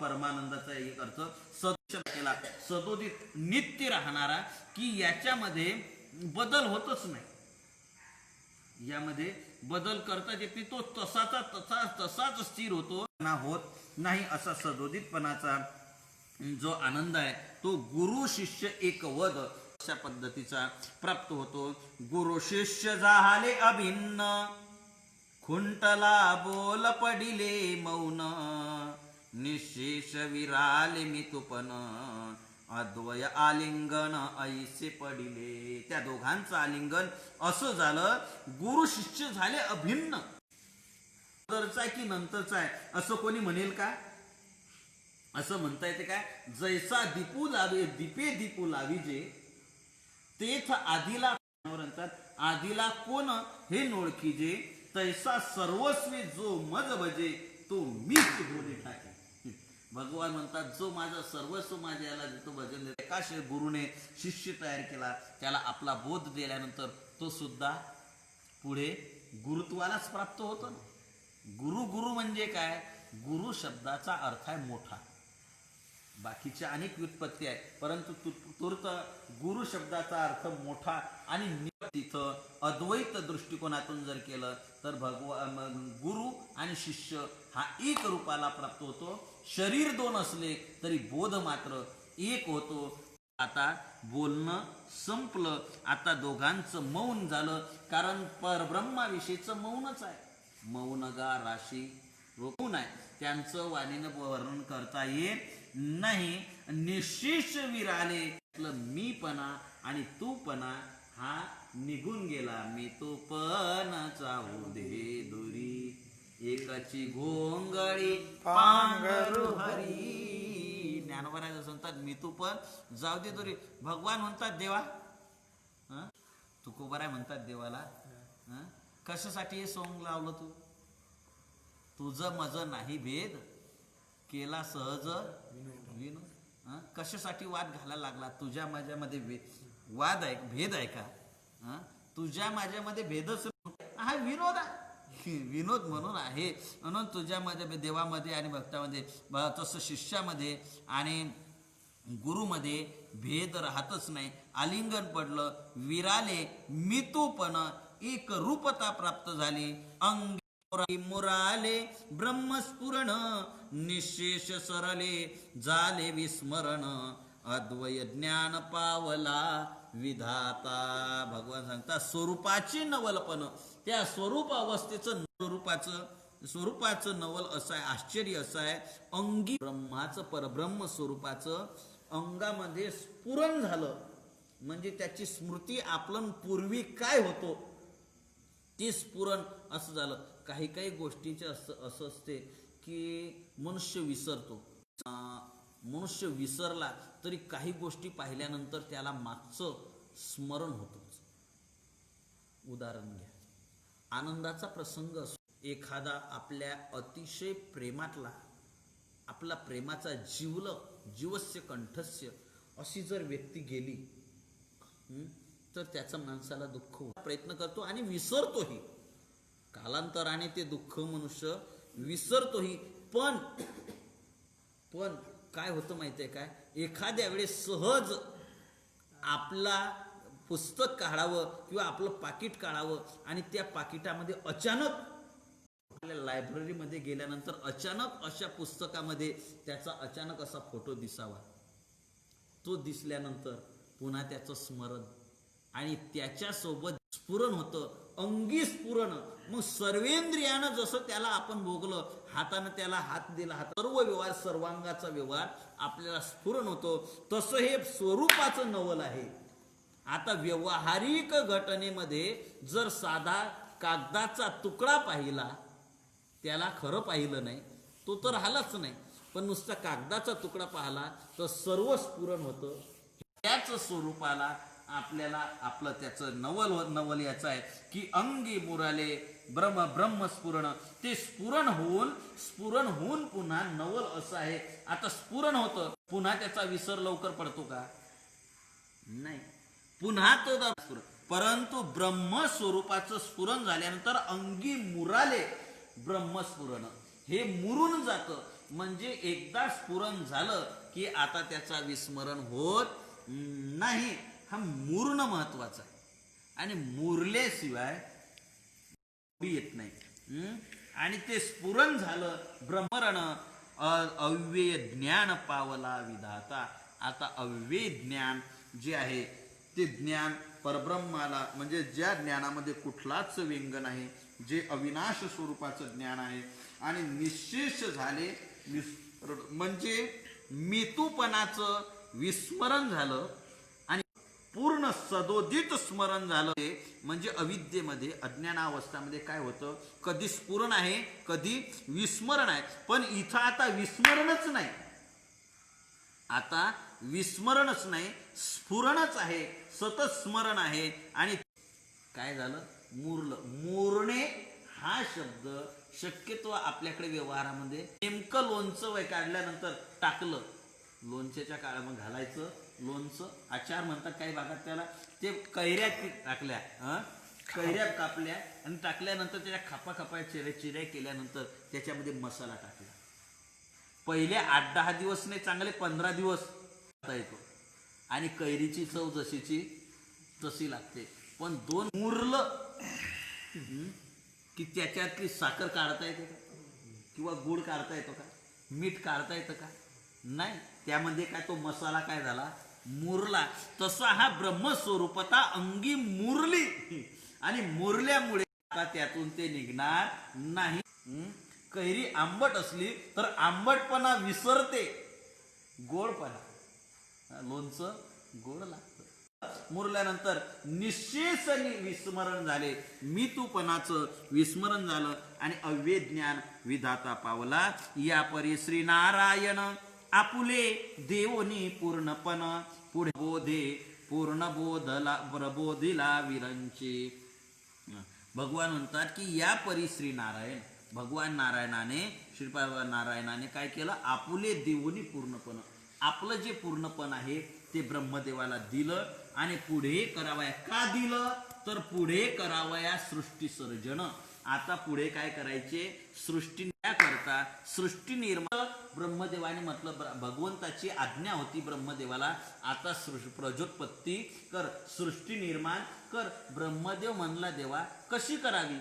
Speaker 2: परमानंदाचा एक अर्थ सदोदित केला. सदोदित नित्य राहणारा, की याच्यामध्ये बदल होतच नाही. यामध्ये बदल करता येते. तो तसाच स्थिर होतो, होत नाही. असा सदोदितपणाचा जो आनंद आहे तो गुरु शिष्य एकवद अशा पद्धतीचा प्राप्त होतो. गुरु शिष्य झाले अभिन्न, खुंटला बोल पडिले मौन, निशेष विराले मितुपन, अद्वय आलिंगन ऐसे पडिले. त्या दोघांचं आलिंगन असं झालं. गुरु शिष्य झाले अभिन्न. नंतरचा आहे की नंतरचा आहे असं कोणी म्हणेल का? असं म्हणता येते काय? जैसा दीपू लावे दीपे दीपू लावीजे, तेथ आदिला आदिला कोण हे नोळखीजे, तैसा सर्वस्वी जो मज भजे, तो मीच बोले टाके. भगवान म्हणतात, जो माझं सर्वस्व माझ्या याला देतो, भजन देतो. एका गुरुने शिष्य तयार केला, त्याला आपला बोध दिल्यानंतर तो सुद्धा पुढे गुरुत्वालाच प्राप्त होतो ना. गुरु म्हणजे काय? गुरु शब्दाचा अर्थ आहे मोठा. बाकीच्या अनेक व्युत्पत्ती आहेत, परंतु तूर्त गुरु शब्दाचा अर्थ मोठा. आणि तिथं अद्वैत दृष्टिकोनातून जर केलं तर गुरु आणि शिष्य हा एक रूपाला प्राप्त होतो. शरीर दोन असले तरी बोध मात्र एक होतो. आता बोलणं संपलं. आता दोघांचं मौन झालं, कारण परब्रह्माविषयीचं मौनच आहे. मौनगा राशी रोखून आहे, त्यांचं वाणीनं वर्णन करता येत नाही. निशेष विराले मीपणा आणि तूपणा हा निघून गेला. मी तूपणा चाहू दे दुरी, एकाची घोंगळी पांघरू हरी. ज्ञानोबराज म्हणतात मी तू पण जाऊ दे दुरी. भगवान म्हणतात देवा, तुकोबाराय म्हणतात देवाला, कशासाठी हे सोंग लावलं तू? तुझं माझं नाही भेद, केला सहज विनोद. कशासाठी वाद घालायला लागला? तुझ्या माझ्यामध्ये वाद आहे, भेद आहे का? तुझ्या माझ्यामध्ये भेदच हा विनोद आहे. विनोद म्हणून आहे. म्हणून तुझ्या माझ्या देवामध्ये आणि भक्तामध्ये, तसं शिष्यामध्ये आणि गुरुमध्ये भेद राहतच नाही. आलिंगन पडलं, विराले मितूपण, एक रूपता प्राप्त झाली. अंगी मुराले ब्रह्मस्फुरण, निशेष सरले झाले विस्मरण. अद्वय ज्ञान पावला विधाता. भगवान सांगतात स्वरूपाची नवलपण, त्या स्वरूप अवस्थेचं स्वरूपाचं नवल असं आहे, आश्चर्य असं आहे. अंगी ब्रह्माचं परब्रह्म स्वरूपाचं अंगामध्ये स्फुरण झालं, म्हणजे त्याची स्मृती आपलं पूर्वी काय होतो ते स्फुरण असं झालं. काही काही गोष्टीचे असं असते की मनुष्य विसरतो. मनुष्य विसरला तरी काही गोष्टी पाहिल्यानंतर त्याला मागचं स्मरण होतंच. उदाहरण घ्या, आनंदाचा प्रसंग असो, एखादा आपल्या अतिशय प्रेमातला, आपला प्रेमाचा जीवस्य कंठस्य अशी जर व्यक्ती गेली तर त्याचा माणसाला दुःख होतो. प्रयत्न करतो आणि विसरतोही. कालांतराने ते दुःख मनुष्य विसरतोही. पण काय होतं माहितीये काय? एखाद्या वेळेस सहज आपला पुस्तक काढावं किंवा आपलं पाकिट काढावं आणि त्या पाकिटामध्ये अचानक आपल्या लायब्ररीमध्ये गेल्यानंतर अचानक अशा पुस्तकामध्ये त्याचा अचानक असा फोटो दिसावा. तो दिसल्यानंतर पुन्हा त्याचं स्मरण आणि त्याच्यासोबत स्फुरण होतं, अंगी स्फुरण. मग सर्वेंद्रियानं जसं त्याला आपण भोगलं, हातानं त्याला हात दिला, सर्व व्यवहार, सर्वांगाचा व्यवहार आपल्याला स्फुरण होतो. तसं हे स्वरूपाचं नवल आहे. आता व्यवहारिक घटनेमध्ये जर साधा कागदाचा तुकडा पाहिला, त्याला खरं पाहिलं नाही, तो तर राहिलाच नाही. पण नुसता कागदाचा तुकडा पाहिला तर सर्व स्फुरण होतं. त्याच स्वरूपाला आपल्याला आपलं त्याचं नवल याचं आहे की अंगी मुराले ब्रह्मस्फुरण. ते स्फुरण होऊन पुन्हा नवल असं आहे. आता स्फुरण होतं, पुन्हा त्याचा विसर लवकर पडतो का? नाही, पुन्हा तो स्फुरण. परंतु ब्रह्मस्वरूपाचं स्फुरण झाल्यानंतर अंगी मुराले ब्रह्मस्फुरण, हे मुरून जातं. म्हणजे एकदा स्फुरण झालं की आता त्याचा विस्मरण होत नाही. हा मुरणं महत्वाचं आहे. आणि मुरल्याशिवाय येत नाही. आणि ते स्फुरण झालं, ब्रह्मरण अव्यय ज्ञान पावला विधाता. आता अव्यय ज्ञान जे आहे ते ज्ञान परब्रह्माला, म्हणजे ज्या ज्ञानामध्ये कुठलाच व्यंग नाही, जे अविनाश स्वरूपाचं ज्ञान आहे आणि निशेष झाले, म्हणजे मितूपणाचं विस्मरण झालं आणि पूर्ण सदोदित स्मरण झालं. म्हणजे अविद्येमध्ये, अज्ञानावस्थामध्ये काय होतं, कधी स्फुरण आहे, कधी विस्मरण आहे. पण इथं आता विस्मरणच नाही, आता विस्मरणच नाही, स्फुरणच आहे, सतत स्मरण आहे. आणि काय झालं, मुरलं. मुरणे हा शब्द शक्यतो आपल्याकडे व्यवहारामध्ये नेमकं लोणचं काढल्यानंतर टाकलं, लोणच्याच्या काळामध्ये घालायचं, लोणचं आचार म्हणतात काही भागात त्याला. ते कैऱ्या टाकल्या, कैऱ्या कापल्या आणि टाकल्यानंतर त्याच्या खापा चिऱ्या केल्यानंतर त्याच्यामध्ये मसाला टाकला. पहिले 8-10 दिवस नाही, चांगले 15 दिवस येतो आणि कैरीची चव जशीची तशी लागते. पण दोन मुरलं की त्याच्यातली साखर काढता येते का, किंवा गुळ काढता येतो का, मीठ काढता येतं का? नाही. त्यामध्ये काय तो मसाला काय झाला, मुरला तसा हा ब्रह्मस्वरूपता अंगी मुरली आणि मुरल्यामुळे आता त्यातून ते निघणार नाही. कैरी आंबट असली तर आंबटपणा विसरते, गोडपणा लोणचं गोड लागतं. मुरल्यानंतर निश्चेष विस्मरण झाले, मी तूपणाचं विस्मरण झालं आणि अव्यय ज्ञान विधाता पावला. या परी श्री नारायण आपुले देवोनी पूर्णपण पुढे बोधे पूर्ण बोधला प्रबोधिला विरंची. भगवान म्हणतात की या परी श्री नारायण, भगवान नारायणाने श्रीपाद नारायणाने काय केलं, आपुले देवोनी पूर्णपण, आपलं जे पूर्णपण आहे ते ब्रह्मदेवाला दिलं आणि पुढे करावया. का दिलं तर पुढे करावया सृष्टी सर्जन. आता पुढे काय करायचे, सृष्टी करता सृष्टी निर्माण. ब्रह्मदेवाने म्हटलं, भगवंताची आज्ञा होती ब्रह्मदेवाला, आता प्रजोत्पत्ती कर, सृष्टी निर्माण कर. ब्रह्मदेव म्हणला देवा कशी करावी,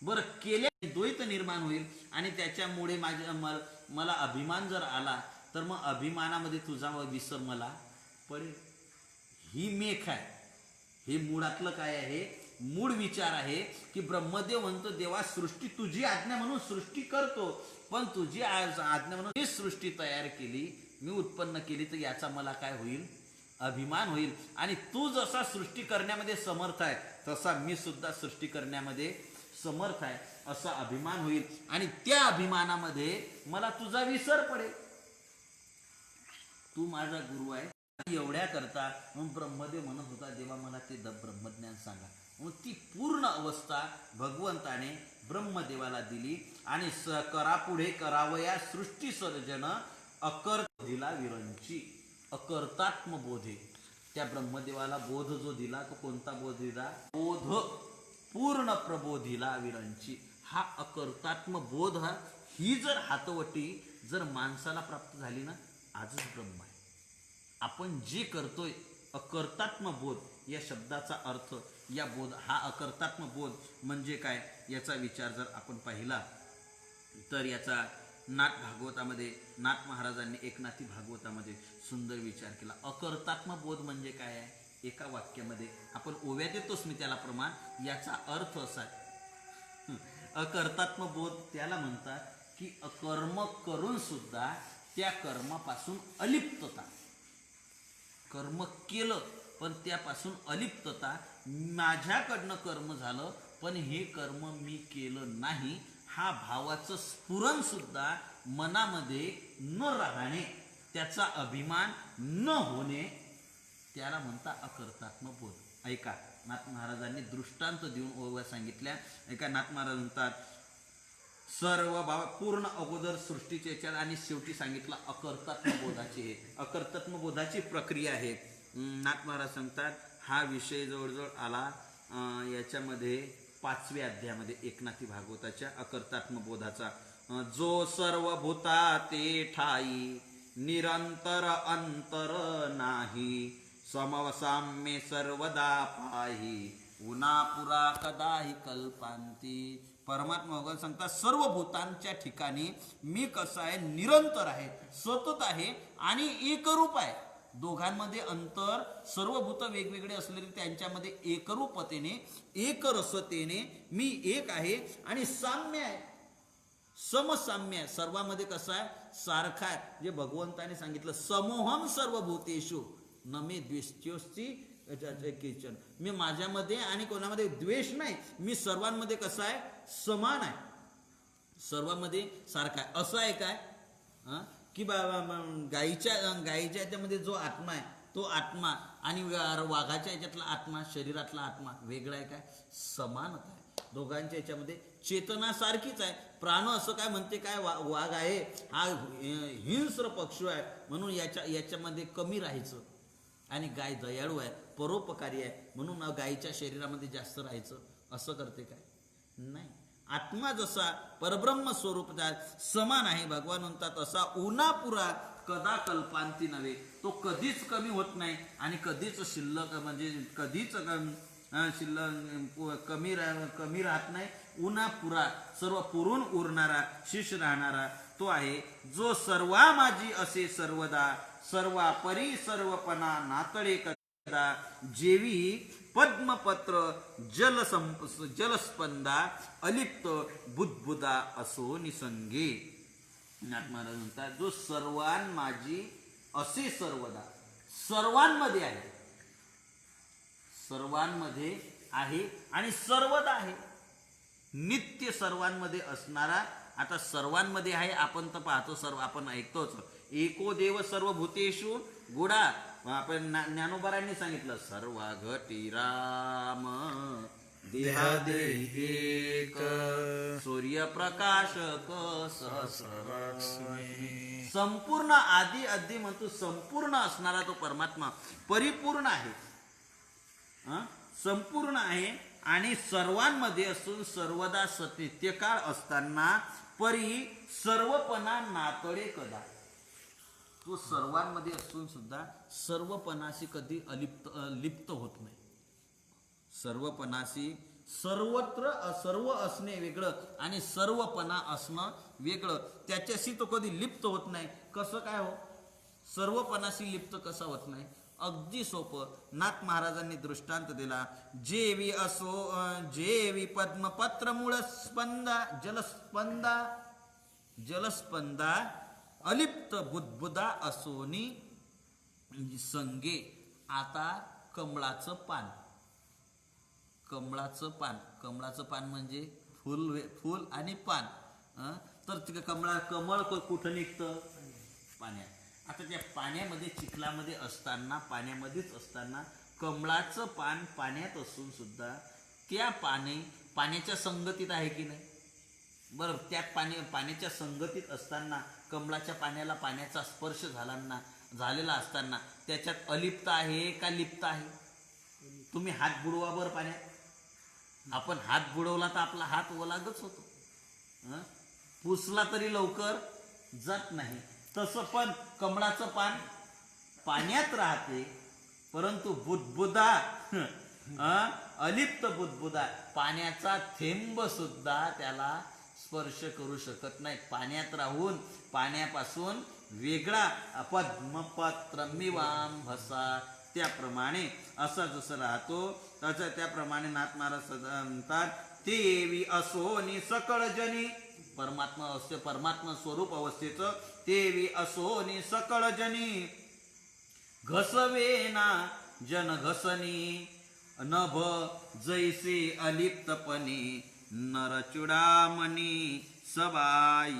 Speaker 2: बरं केले द्वैत निर्माण होईल आणि त्याच्यामुळे मला अभिमान जर आला तर मग अभिमानामध्ये तुझा विसर मला पडेल. ही मेख आहे, हे मुळातलं काय आहे, मूळ विचार आहे की ब्रह्मदेव म्हणतो देवा सृष्टी तुझी आज्ञा म्हणून सृष्टी करतो, पण तुझी आज्ञा म्हणून ही सृष्टी तयार केली, मी उत्पन्न केली, तर याचा मला काय होईल, अभिमान होईल. आणि तू जसा सृष्टी करण्यामध्ये समर्थ आहे तसा मी सुद्धा सृष्टी करण्यामध्ये समर्थ आहे, असा अभिमान होईल आणि त्या अभिमानामध्ये मला तुझा विसर पडेल. तू माझा गुरु आहे. एवढ्या करता मग ब्रह्मदेव म्हणत होता देवा मला ते ब्रह्मज्ञान सांगा. मग ती पूर्ण अवस्था भगवंताने ब्रह्मदेवाला दिली आणि करा पुढे करावया सृष्टी सर्जन अकर्तिला विरंची. अकर्तात्म बोधे, त्या ब्रह्मदेवाला बोध जो दिला तो कोणता बोध दिला, बोध पूर्ण प्रबोधिला विरंची. हा अकर्तात्म बोध, ही जर हातवटी जर माणसाला प्राप्त झाली ना, आजच ब्रह्म आहे. आपण जे करतोय अकर्तात्म बोध या शब्दाचा अर्थ, या बोध, हा अकर्तात्म बोध म्हणजे काय याचा विचार जर आपण पाहिला तर याचा नाथ भागवतामध्ये, नाथ महाराजांनी एकनाथी भागवतामध्ये सुंदर विचार केला. अकर्तात्म बोध म्हणजे काय आहे, एका वाक्यामध्ये आपण ओव्यात येतोच मी त्याला प्रमाण, याचा अर्थ असा आहे, अकर्तात्म बोध त्याला म्हणतात की कर्म करून सुद्धा त्या कर्मापासून अलिप्तता, कर्म केलं पण त्यापासून अलिप्तता, माझ्याकडनं कर्म झालं पण हे कर्म मी केलं नाही, हा भावाचं स्फुरण सुद्धा मनामध्ये न राहणे, त्याचा अभिमान न होणे, त्याला म्हणता अकर्तात्म बोध. ऐका, नाथ महाराजांनी दृष्टांत देऊन ओव्या सांगितल्या. ऐका, नाथ महाराज म्हणतात सर्व भाव पूर्ण अगोदर सृष्टीचे याच्यात आणि शेवटी सांगितलं अकर्तात्म बोधाची, हे अकर्तात्म बोधाची प्रक्रिया आहे. नाथ महाराज सांगतात हा विषय जवळजवळ आला याच्यामध्ये 5व्या अध्यायामध्ये एकनाथी भागवताच्या अकर्तात्म बोधाचा. जो सर्व भूता ते ठाई निरंतर अंतर नाही, समवसाम्य सर्वदा पाही उन्हापुरा कदाही कल्पांती. परमात्मा भगवान सांगतात सर्व भूतांच्या ठिकाणी मी कसं आहे, निरंतर आहे, सतत आहे आणि एकरूप आहे. दोघांमध्ये अंतर, सर्व भूत वेगवेगळे असले तरी त्यांच्यामध्ये एकरूपतेने एकरसतेने मी एक आहे आणि साम्य आहे, समसाम्य आहे. सर्वांमध्ये कसं आहे, सारखा आहे. जे भगवंताने सांगितलं समोहम सर्वभूतेषु न मे द्वेष्योस्ति किचन, मी माझ्यामध्ये आणि कोणामध्ये द्वेष नाही, मी सर्वांमध्ये कसं आहे, समान आहे, सर्वांमध्ये सारखा आहे. असं आहे काय की गायीच्या याच्यामध्ये जो आत्मा आहे तो आत्मा आणि वाघाच्या याच्यातला आत्मा, शरीरातला आत्मा वेगळा आहे काय, समानता आहे. दोघांच्या याच्यामध्ये चेतना सारखीच आहे. प्राण असं काय म्हणते काय, वाघ आहे हा हिंस्र पक्षी आहे म्हणून याच्यामध्ये कमी राहायचं, आणि गाय दयाळू आहे, परोपकारी आहे म्हणून गायीच्या शरीरामध्ये जास्त राहायचं, असं करते काय, नाही. आत्मा जसा परब्रह्म स्वरूप समान आहे, भगवान म्हणतात असा उन्हापुरा कदा कल्पांती नव्हे, तो कधीच कमी होत नाही आणि कधीच शिल्लक म्हणजे कधीच शिल्लक कमी राहत नाही उना पुरा सर्व पुरून उरणारा शिष राहणारा तो आहे जो सर्वा माझी असे सर्वदा सर्वा परी सर्वपणा नातळे कदा जेवी पद्मपत्र जलस्पंदा अलिप्त बुद्बुदा असो निसंगे. नाथ महाराज म्हणतात जो सर्वान माझी असे सर्वदा सर्वांमध्ये आहे, सर्वांमध्ये आहे आणि सर्वदा आहे, नित्य सर्वांमध्ये असणारा. आता सर्वांमध्ये आहे आपण तर पाहतो, सर्व आपण ऐकतोच. एको देव सर्व भूतेषु गुडा. आपण ज्ञानोबारांनी सांगितलं सर्वा घटी राम देहादेही एक सूर्यप्रकाशक सहस्र. संपूर्ण आदि अद्दी म्हणतो संपूर्ण असणारा तो परमात्मा परिपूर्ण आहे, संपूर्ण आहे आणि सर्वांमध्ये असून सर्वदा सत्यकाळ असताना परी सर्वपणा नातळे कदा. तो सर्वांमध्ये असून सुद्धा सर्वपणाशी कधी लिप्त होत नाही. सर्वपणाशी सर्वत्र सर्व असणे वेगळं आणि सर्वपणा असणं वेगळं, त्याच्याशी तो कधी लिप्त होत नाही. कसं काय हो, सर्वपणाशी लिप्त कसा होत नाही? अगदी सोपं. नाथ महाराजांनी दृष्टांत दिला. जेवी असो जेवी पद्मपत्र मूळ स्पंदा जलस्पंदा अलिप्त बुद्बुदा असोनी संगे. आता कमळाचं पान, कमळाचं पान म्हणजे फूल आणि पान. तर कमळ कुठं निघतं? पाण्यात. आता त्या पाण्यामध्ये चिखलामध्ये असताना पाण्यामध्येच असताना कमळाचं पान पाण्यात असून सुद्धा त्या पाण्याच्या संगतीत आहे की नाही? बरं, त्या पाण्याच्या संगतीत असताना कमळाच्या पाण्याला पाण्याचा स्पर्श झालेला असताना त्याच्यात अलिप्त आहे का लिप्त आहे? तुम्ही हात बुडवा बरं पाण्यात. आपण हात बुडवला तर आपला हात ओलागच होतो, पुसला तरी लवकर जात नाही. तसं पण कमळाचं पान पाण्यात राहते, परंतु बुद्बुदा अलिप्त बुद्बुदा पाण्याचा थेंब सुद्धा त्याला स्पर्श करू शकत नाही. पाण्यात राहून पाण्यापासून वेगळा पद्मपत्र मिवांभसा. त्याप्रमाणे असा जसं राहतो तसं त्याप्रमाणे नाथ महाराज म्हणतात तेवी असोनी सकळ जनी. परमात्मा स्वरूप अवस्थेचं तेवी असोनी सकळ जनी घसवेना जन घसनी नभ जैसे अलिप्तपणी नरचुडामणी सबाय.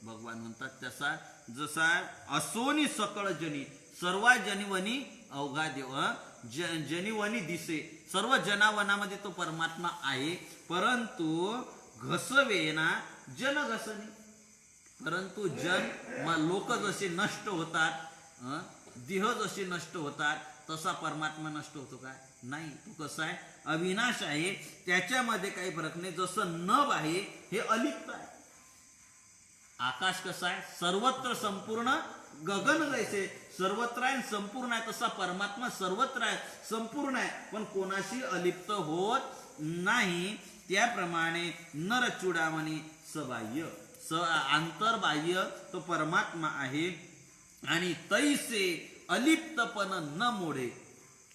Speaker 2: भगवान म्हणतात जसा असोनी सकळ जनी सर्व जनिवनी अवघा देव जनिवनी दिसे. सर्व जनावनामध्ये तो परमात्मा आहे, परंतु घसवेना जन घसनी. परंतु लोक जसे नष्ट होतात, देह जसे नष्ट होतात, तसा परमात्मा नष्ट होतो काय? नाही. तो कसा आहे? अविनाश आहे, त्याच्यामध्ये काही फरक नाही. जसं नभ आहे हे अलिप्त आहे. आकाश कसा आहे? सर्वत्र संपूर्ण गगन जैसे सर्वत्र आहे, संपूर्ण आहे, तसा परमात्मा सर्वत्र आहे, संपूर्ण आहे, पण कोणाशी अलिप्त होत नाही. त्याप्रमाणे नरचुडामणी सबाह्य आंतरबाह्य तो परमात्मा आहे. आणि तैसे अलिप्तपण न मोडे.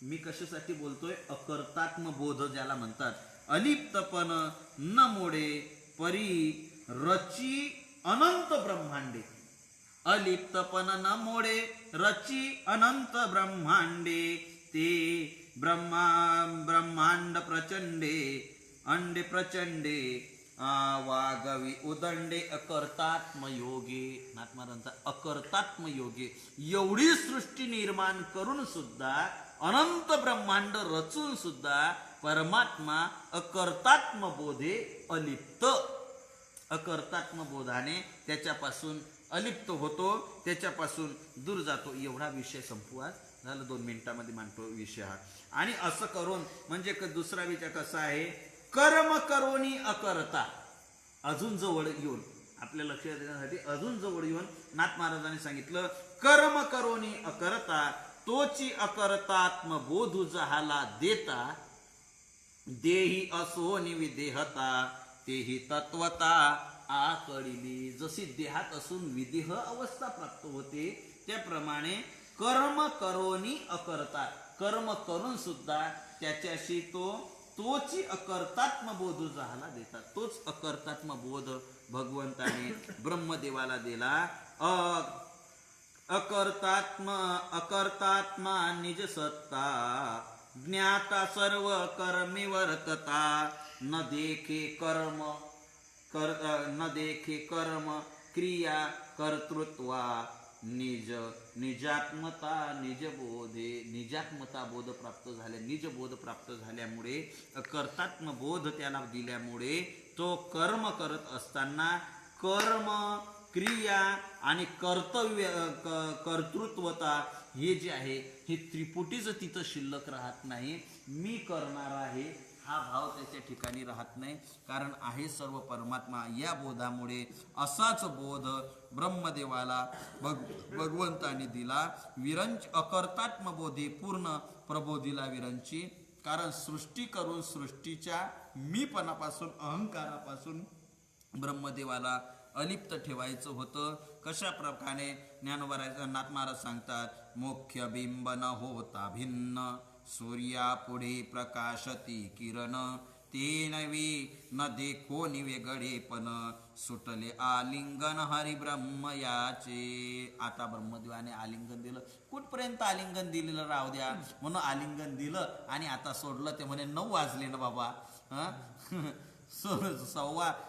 Speaker 2: मी कशासाठी बोलतोय? अकर्तात्म बोध ज्याला म्हणतात. अलिप्तपण न मोडे परी रची अनंत ब्रह्मांडे. अलिप्तपण न मोडे रची अनंत ब्रह्मांडे. ते ब्रह्मांड प्रचंडे अंडे प्रचंडे वागवी उदंडे अकर्तात्म योगे. नाथ महाराजांचा अकर्तात्म योगे. एवढी सृष्टी निर्माण करून सुद्धा अनंत ब्रह्मांड रचून सुद्धा परमात्मा अकर्तात्म बोधे अलिप्त. अकर्तात्म बोधाने त्याच्यापासून अलिप्त होतो, त्याच्यापासून दूर जातो. एवढा विषय संपवा झालं, 2 मिनिटांमध्ये मांडतो विषय हा. आणि असं करून म्हणजे दुसरा विचार कसा आहे? कर्म करोनी अकर्ता. अजून जवळ येऊन आपल्या लक्षात देण्यासाठी अजून जवळ येऊन नाथ महाराजांनी सांगितलं कर्म करोनी अकर्ता तोची अकर्तात्म बोधू जहाला देता. देही असो निविदेहता तेही तत्वता आकळिली. जशी देहात असून विदेह अवस्था प्राप्त होते त्याप्रमाणे कर्म करोनी अकर्ता, कर्म करून सुद्धा त्याच्याशी तोची अकर्तात्म बोध झाला देतात. तोच अकर्तात्म बोध भगवंताने ब्रह्मदेवाला दिला. अकर्तात्मा निज सत्ता ज्ञाता सर्व कर्मी वर्तता. न देखे कर्म क्रिया कर्तृत्वा निजात्मता निज बोधे. निजात्मता बोध प्राप्त झाल्या, निज बोध प्राप्त झाल्यामुळे कर्तात्म बोध त्याला दिल्यामुळे तो कर्म करत असताना कर्म क्रिया आणि कर्तृत्वता हे जे आहे हे त्रिपुटीच तिथं शिल्लक राहत नाही. मी करणार आहे हा भाव त्याच्या ठिकाणी राहत नाही, कारण आहे सर्व परमात्मा. या बोधामुळे असाच बोध ब्रह्मदेवाला भगवंताने दिला. विरंच अकर्तात्म बोधे पूर्ण प्रबोधिला विरंची. कारण सृष्टी करून सृष्टीच्या मीपणापासून अहंकारापासून ब्रह्मदेवाला अलिप्त ठेवायचं होतं. कशा प्रकारे ज्ञानोबा महाराज सांगतात, मुख्य बिंब न होता भिन्न सूर्या पुढे प्रकाशती किरण ते नवी न देखो निवेगळेपण सुटले आलिंगन हरिब्रह्म याचे. आता ब्रह्मदेवाने आलिंगन दिलं. कुठपर्यंत आलिंगन दिलेलं राहू द्या म्हणून आलिंगन दिलं आणि आता सोडलं. ते म्हणे 9 वाजले ना बाबा,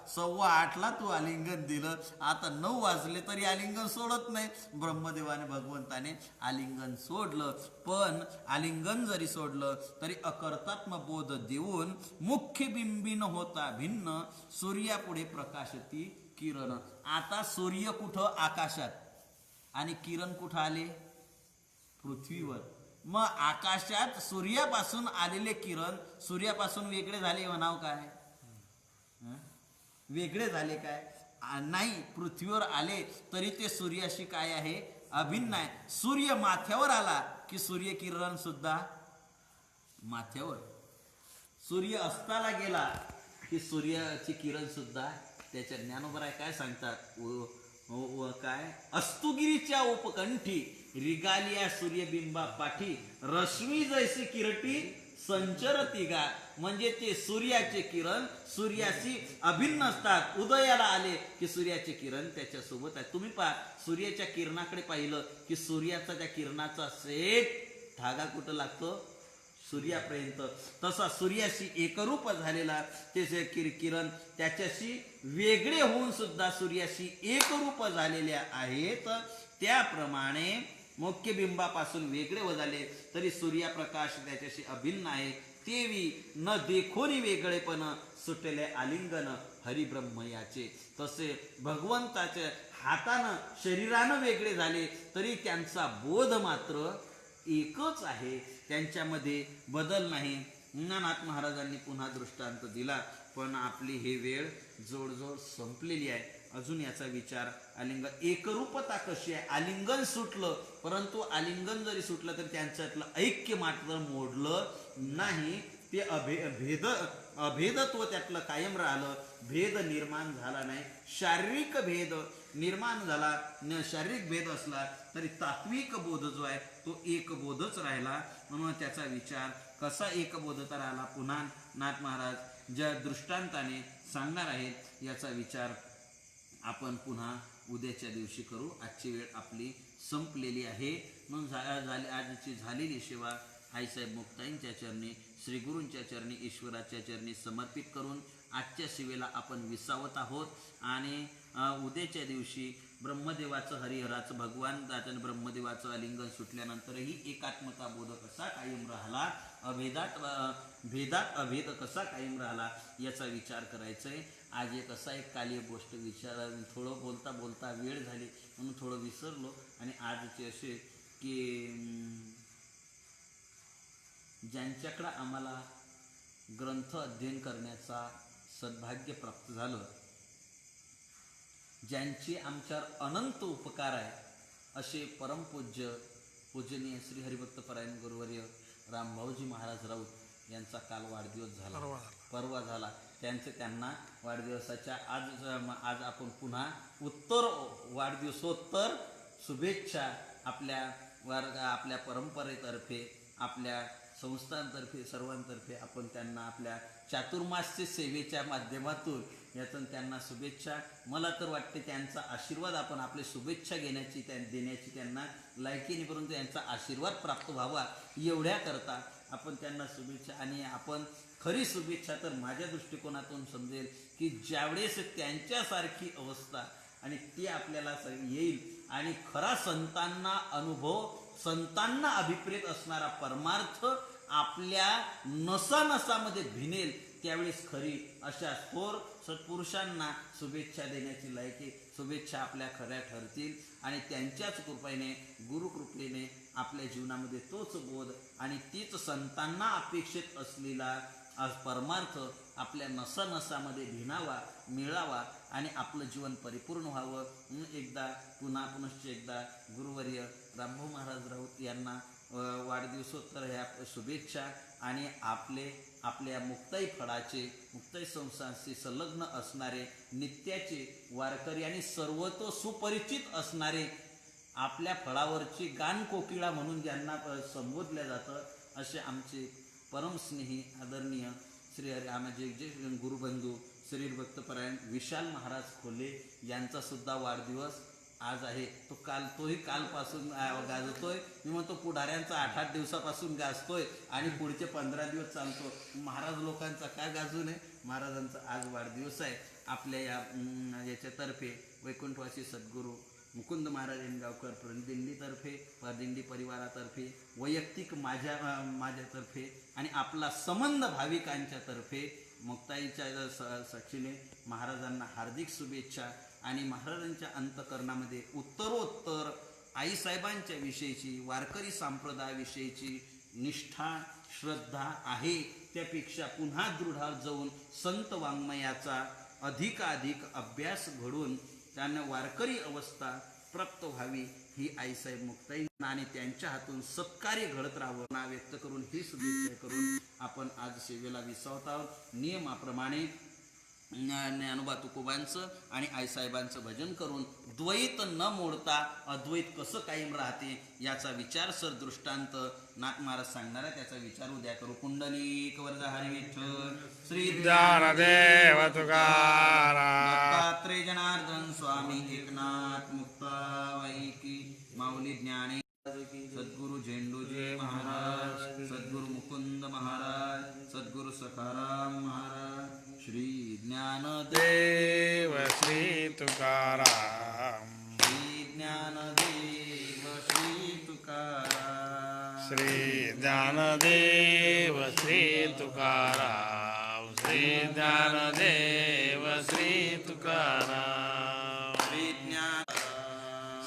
Speaker 2: सव्वा आठला तू आलिंगन दिलं, आता 9 वाजले तरी आलिंगन सोडत नाही. ब्रह्मदेवाने भगवंताने आलिंगन सोडलं. पण आलिंगन जरी सोडलं तरी अकर्तात्म बोध देऊन मुख्य बिंबी न होता भिन्न सूर्यापुढे प्रकाशती किरण. आता सूर्य कुठं? आकाशात. आणि किरण कुठं आले? पृथ्वीवर. मग आकाशात सूर्यापासून आलेले किरण सूर्यापासून वेगळे झाले म्हणाव काय? वेगळे झाले काय? नाही. पृथ्वीवर आले तरी ते सूर्याशी काय आहे? अभिन्न आहे. सूर्य माथ्यावर आला की सूर्य किरण सुद्धा माथ्यावर. सूर्य अस्ताला गेला की सूर्याची किरण सुद्धा त्याच्या. ज्ञानोबा काय सांगतात? काय? अस्तुगिरीच्या उपकंठी रिगालिया सूर्यबिंबा पाठी रश्मी जैसी किरटी संचरती गा. म्हणजे ते सूर्याचे किरण सूर्याशी अभिन्न असतात. उदयाला आले की सूर्याचे किरण त्याच्यासोबत आहे. तुम्ही पहा, सूर्याच्या किरणाकडे पाहिलं की सूर्याचा त्या किरणाचा सेट धागा कुठं लागतो? सूर्यापर्यंत. तसा सूर्याशी एकरूप झालेला ते किरण त्याच्याशी वेगळे होऊन सुद्धा सूर्याशी एकरूप झालेल्या आहेत. त्याप्रमाणे मुख्य बिंबापासून वेगळे व झाले तरी सूर्यप्रकाश त्याच्याशी अभिन्न आहे. तेवी न देखोनी वेगळेपण सुटले आलिंगन हरिब्रह्म याचे. तसे भगवंताच्या हातानं शरीरानं वेगळे झाले तरी त्यांचा बोध मात्र एकच आहे. त्यांच्यामध्ये बदल नाही. ज्ञानाथ महाराजांनी पुन्हा दृष्टांत दिला. पण आपली हे वेळ जोडजोड संपलेली आहे. अजून याचा विचार आलिंगन एकरूपता कशी आहे? आलिंगन सुटलं, परंतु आलिंगन जरी सुटलं तरी त्यांच्यातलं ऐक्य मात्र मोडलं नाही. ते अभेदत्व त्यातलं कायम राहिलं. भेद निर्माण झाला नाही. शारीरिक भेद निर्माण झाला, शारीरिक भेद असला तरी तात्विक बोध जो आहे तो एक बोधच राहिला. म्हणून त्याचा विचार कसा एक बोधता राहिला पुन्हा नाथ महाराज ज्या दृष्टांताने सांगणार आहेत याचा विचार आपण पुन्हा उद्याच्या दिवशी करू. आजची वेळ आपली संपलेली आहे. मग आजची झालेली सेवा आईसाहेब मुक्ताईंच्या चरणी, श्री गुरूंच्या चरणी, ईश्वराच्या चरणी समर्पित करून आजच्या सेवेला आपण विसावत आहोत. आणि उद्याच्या दिवशी ब्रह्मदेवाचं हरिहराचं भगवान दाचन ब्रह्मदेवाचं आलिंगन सुटल्यानंतरही एकात्मता बोध कसा कायम राहिला, भेदात अभेद कसा कायम राहिला याचा विचार करायचा आहे. आज एक कालीय गोष्ट थोडं बोलता बोलता वेळ झाली म्हणून थोडं विसरलो. आणि आजचे असे की ज्यांच्याकडं आम्हाला ग्रंथ अध्ययन करण्याचा सद्भाग्य प्राप्त झालं, ज्यांचे आमच्यावर अनंत उपकार आहे, असे परमपूज्य पूजनीय श्री हरिभक्त परायण गुरुवर्य रामभाऊजी महाराज राऊत यांचा काल वाढदिवस झाला,
Speaker 1: परवा झाला.
Speaker 2: परवा झाला. त्यांना वाढदिवसाच्या आज आपण पुन्हा उत्तर वाढदिवसोत्तर शुभेच्छा आपल्या परंपरेतर्फे, आपल्या संस्थांतर्फे, सर्वांतर्फे आपण त्यांना आपल्या चातुर्मास्य सेवेच्या माध्यमातून यातून त्यांना शुभेच्छा. मला तर वाटते त्यांचा आशीर्वाद आपण आपले शुभेच्छा देण्याची त्यांना लायकीने, परंतु यांचा आशीर्वाद प्राप्त व्हावा एवढ्याकरता आपण त्यांना शुभेच्छा. आणि आपण खरी शुभेच्छा तर माझ्या दृष्टिकोनातून समजेल की ज्यावेळेस त्यांच्यासारखी अवस्था आणि ती आपल्याला येईल आणि खरा संतांना अनुभव, संतांना अभिप्रेत असणारा परमार्थ आपल्या नसानसामध्ये भिनेल, त्यावेळेस खरी अशा थोर सत्पुरुषांना शुभेच्छा देण्याची लायकी, शुभेच्छा आपल्या खऱ्या ठरतील आणि त्यांच्याच कृपेने, गुरुकृपेने आपल्या जीवनामध्ये तोच बोध आणि तीच संतांना अपेक्षित असलेला परमार्थ आपल्या नसानसामध्ये भिनावा, मिळावा आणि आपलं जीवन परिपूर्ण व्हावं. पुनश्च एकदा गुरुवर्य रामभाऊ महाराज राऊत यांना वाढदिवसोत्तर ह्या शुभेच्छा आणि आपल्या मुक्ताई फळाचे, मुक्ताई संस्थांशी संलग्न असणारे, नित्याचे वारकरी आणि सर्वतो सुपरिचित असणारे, आपल्या फळावरची गान कोकिळा म्हणून ज्यांना संबोधल्या जातं, असे आमचे परमस्नेही आदरणीय श्री आमचे जे गुरुबंधू श्री भक्तपरायण विशाल महाराज खोले यांचा सुद्धा वाढदिवस आज आहे. तोही कालपासून गाजतोय. मी म्हणतो पुढाऱ्यांचा 8-8 दिवसापासून गाजतोय आणि पुढचे 15 दिवस चालतो. महाराज लोकांचा काय गाजू नये. महाराजांचा आज वाढदिवस आहे. आपल्या याच्यातर्फे वैकुंठवासी सद्गुरू मुकुंद महाराज गावकर दिंडी परिवारातर्फे, वैयक्तिक माझ्यातर्फे आणि आपला संबंध भाविकांच्यातर्फे मुक्ताईच्या साक्षीने महाराजांना हार्दिक शुभेच्छा. आणि महाराजांच्या अंतकरणामध्ये उत्तरोत्तर आईसाहेबांच्या विषयीची, वारकरी संप्रदायाविषयीची निष्ठा, श्रद्धा आहे. त्यापेक्षा पुन्हा दृढ जाऊन संत वाङ्मयाचा अधिकाधिक अभ्यास घडून त्यांना वारकरी अवस्था प्राप्त व्हावी ही आईसाहेब मुक्ताई आणि त्यांच्या हातून सत्कार्य घडत राहावं ना व्यक्त करून ही शुभेच्छा करून आपण आज सेवेला विसावत आहोत. नियमाप्रमाणे ज्ञानोबा तुकोबांचं आणि आईसाहेबांचं भजन करून द्वैत न मोडता अद्वैत कसं कायम राहते याचा विचार सर दृष्टांत नाथ महाराज सांगणारा त्याचा विचार उद्या करू. कुंडलिक वरद हरी विठ्ठल श्री
Speaker 1: ज्ञानदेव तुकाराम.
Speaker 2: दत्तात्रय जनार्दन स्वामी एकनाथ मुक्ताबाई की माऊली ज्ञाने सद्गुरु झेंडूजी महाराज, सद्गुरु मुकुंद महाराज, सद्गुरु सखाराम महाराज, श्री ज्ञानदेव
Speaker 1: देव श्री तुकाराम.
Speaker 2: श्री ज्ञानदेव श्री तुकाराम.
Speaker 1: श्री ज्ञानदेव श्री तुकाराम. श्री ज्ञानदेव श्री तुकाराम.
Speaker 2: श्री ज्ञान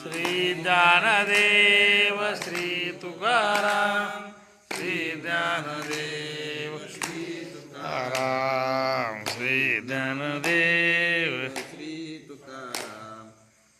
Speaker 1: श्री ज्ञानदेव श्री तुकाराम. श्री ज्ञानदेव श्री तुकाराम. श्री ज्ञानदेव
Speaker 2: श्री तुकाराम.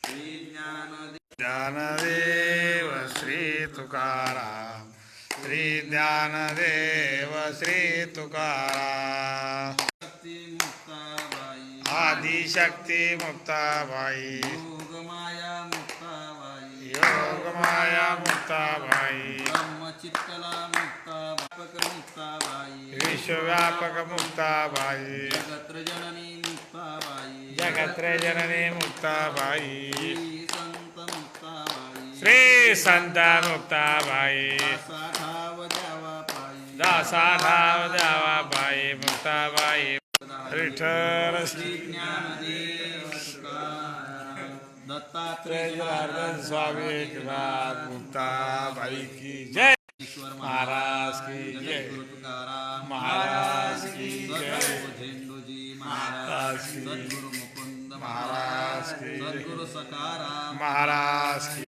Speaker 2: श्री ज्ञानदेव
Speaker 1: ज्ञानदेव श्री तुकाराम. श्री ज्ञानदेव श्री तुकाराम.
Speaker 2: शक्ती मुक्ताबाई,
Speaker 1: आदिशक्ती मुक्ताबाई,
Speaker 2: योगमाया मुक्ताबाई,
Speaker 1: योगमाया मुक्ताबाई,
Speaker 2: ब्रह्मचित्तला मुक्ताबाई,
Speaker 1: विश्वव्यापक मुक्ताबाई,
Speaker 2: जगत्र जननी मुक्ताबाई,
Speaker 1: जगत्र जननी मुक्ताबाई,
Speaker 2: श्री संत मुक्ताबाई,
Speaker 1: श्री संत मुक्ताबाई,
Speaker 2: दासाठाव द्यावा पायी,
Speaker 1: दासाठाव द्यावा बाई मुक्ताबाई. विठ्ठल
Speaker 2: श्री ज्ञानदेव तुकाराम, दत्तात्रय
Speaker 1: जनार्दन स्वामी एकनाथ मुक्ताबाई की जय.
Speaker 2: ईश्वर
Speaker 1: महाराज की
Speaker 2: जगत
Speaker 1: जय.
Speaker 2: गुरु तुकाराम
Speaker 1: महाराज की जय.
Speaker 2: सद्गुरु झेंडूजी महाराज, सद्गुरु मुकुंद
Speaker 1: महाराज की जय.
Speaker 2: सद्गुरु सखाराम
Speaker 1: महाराज की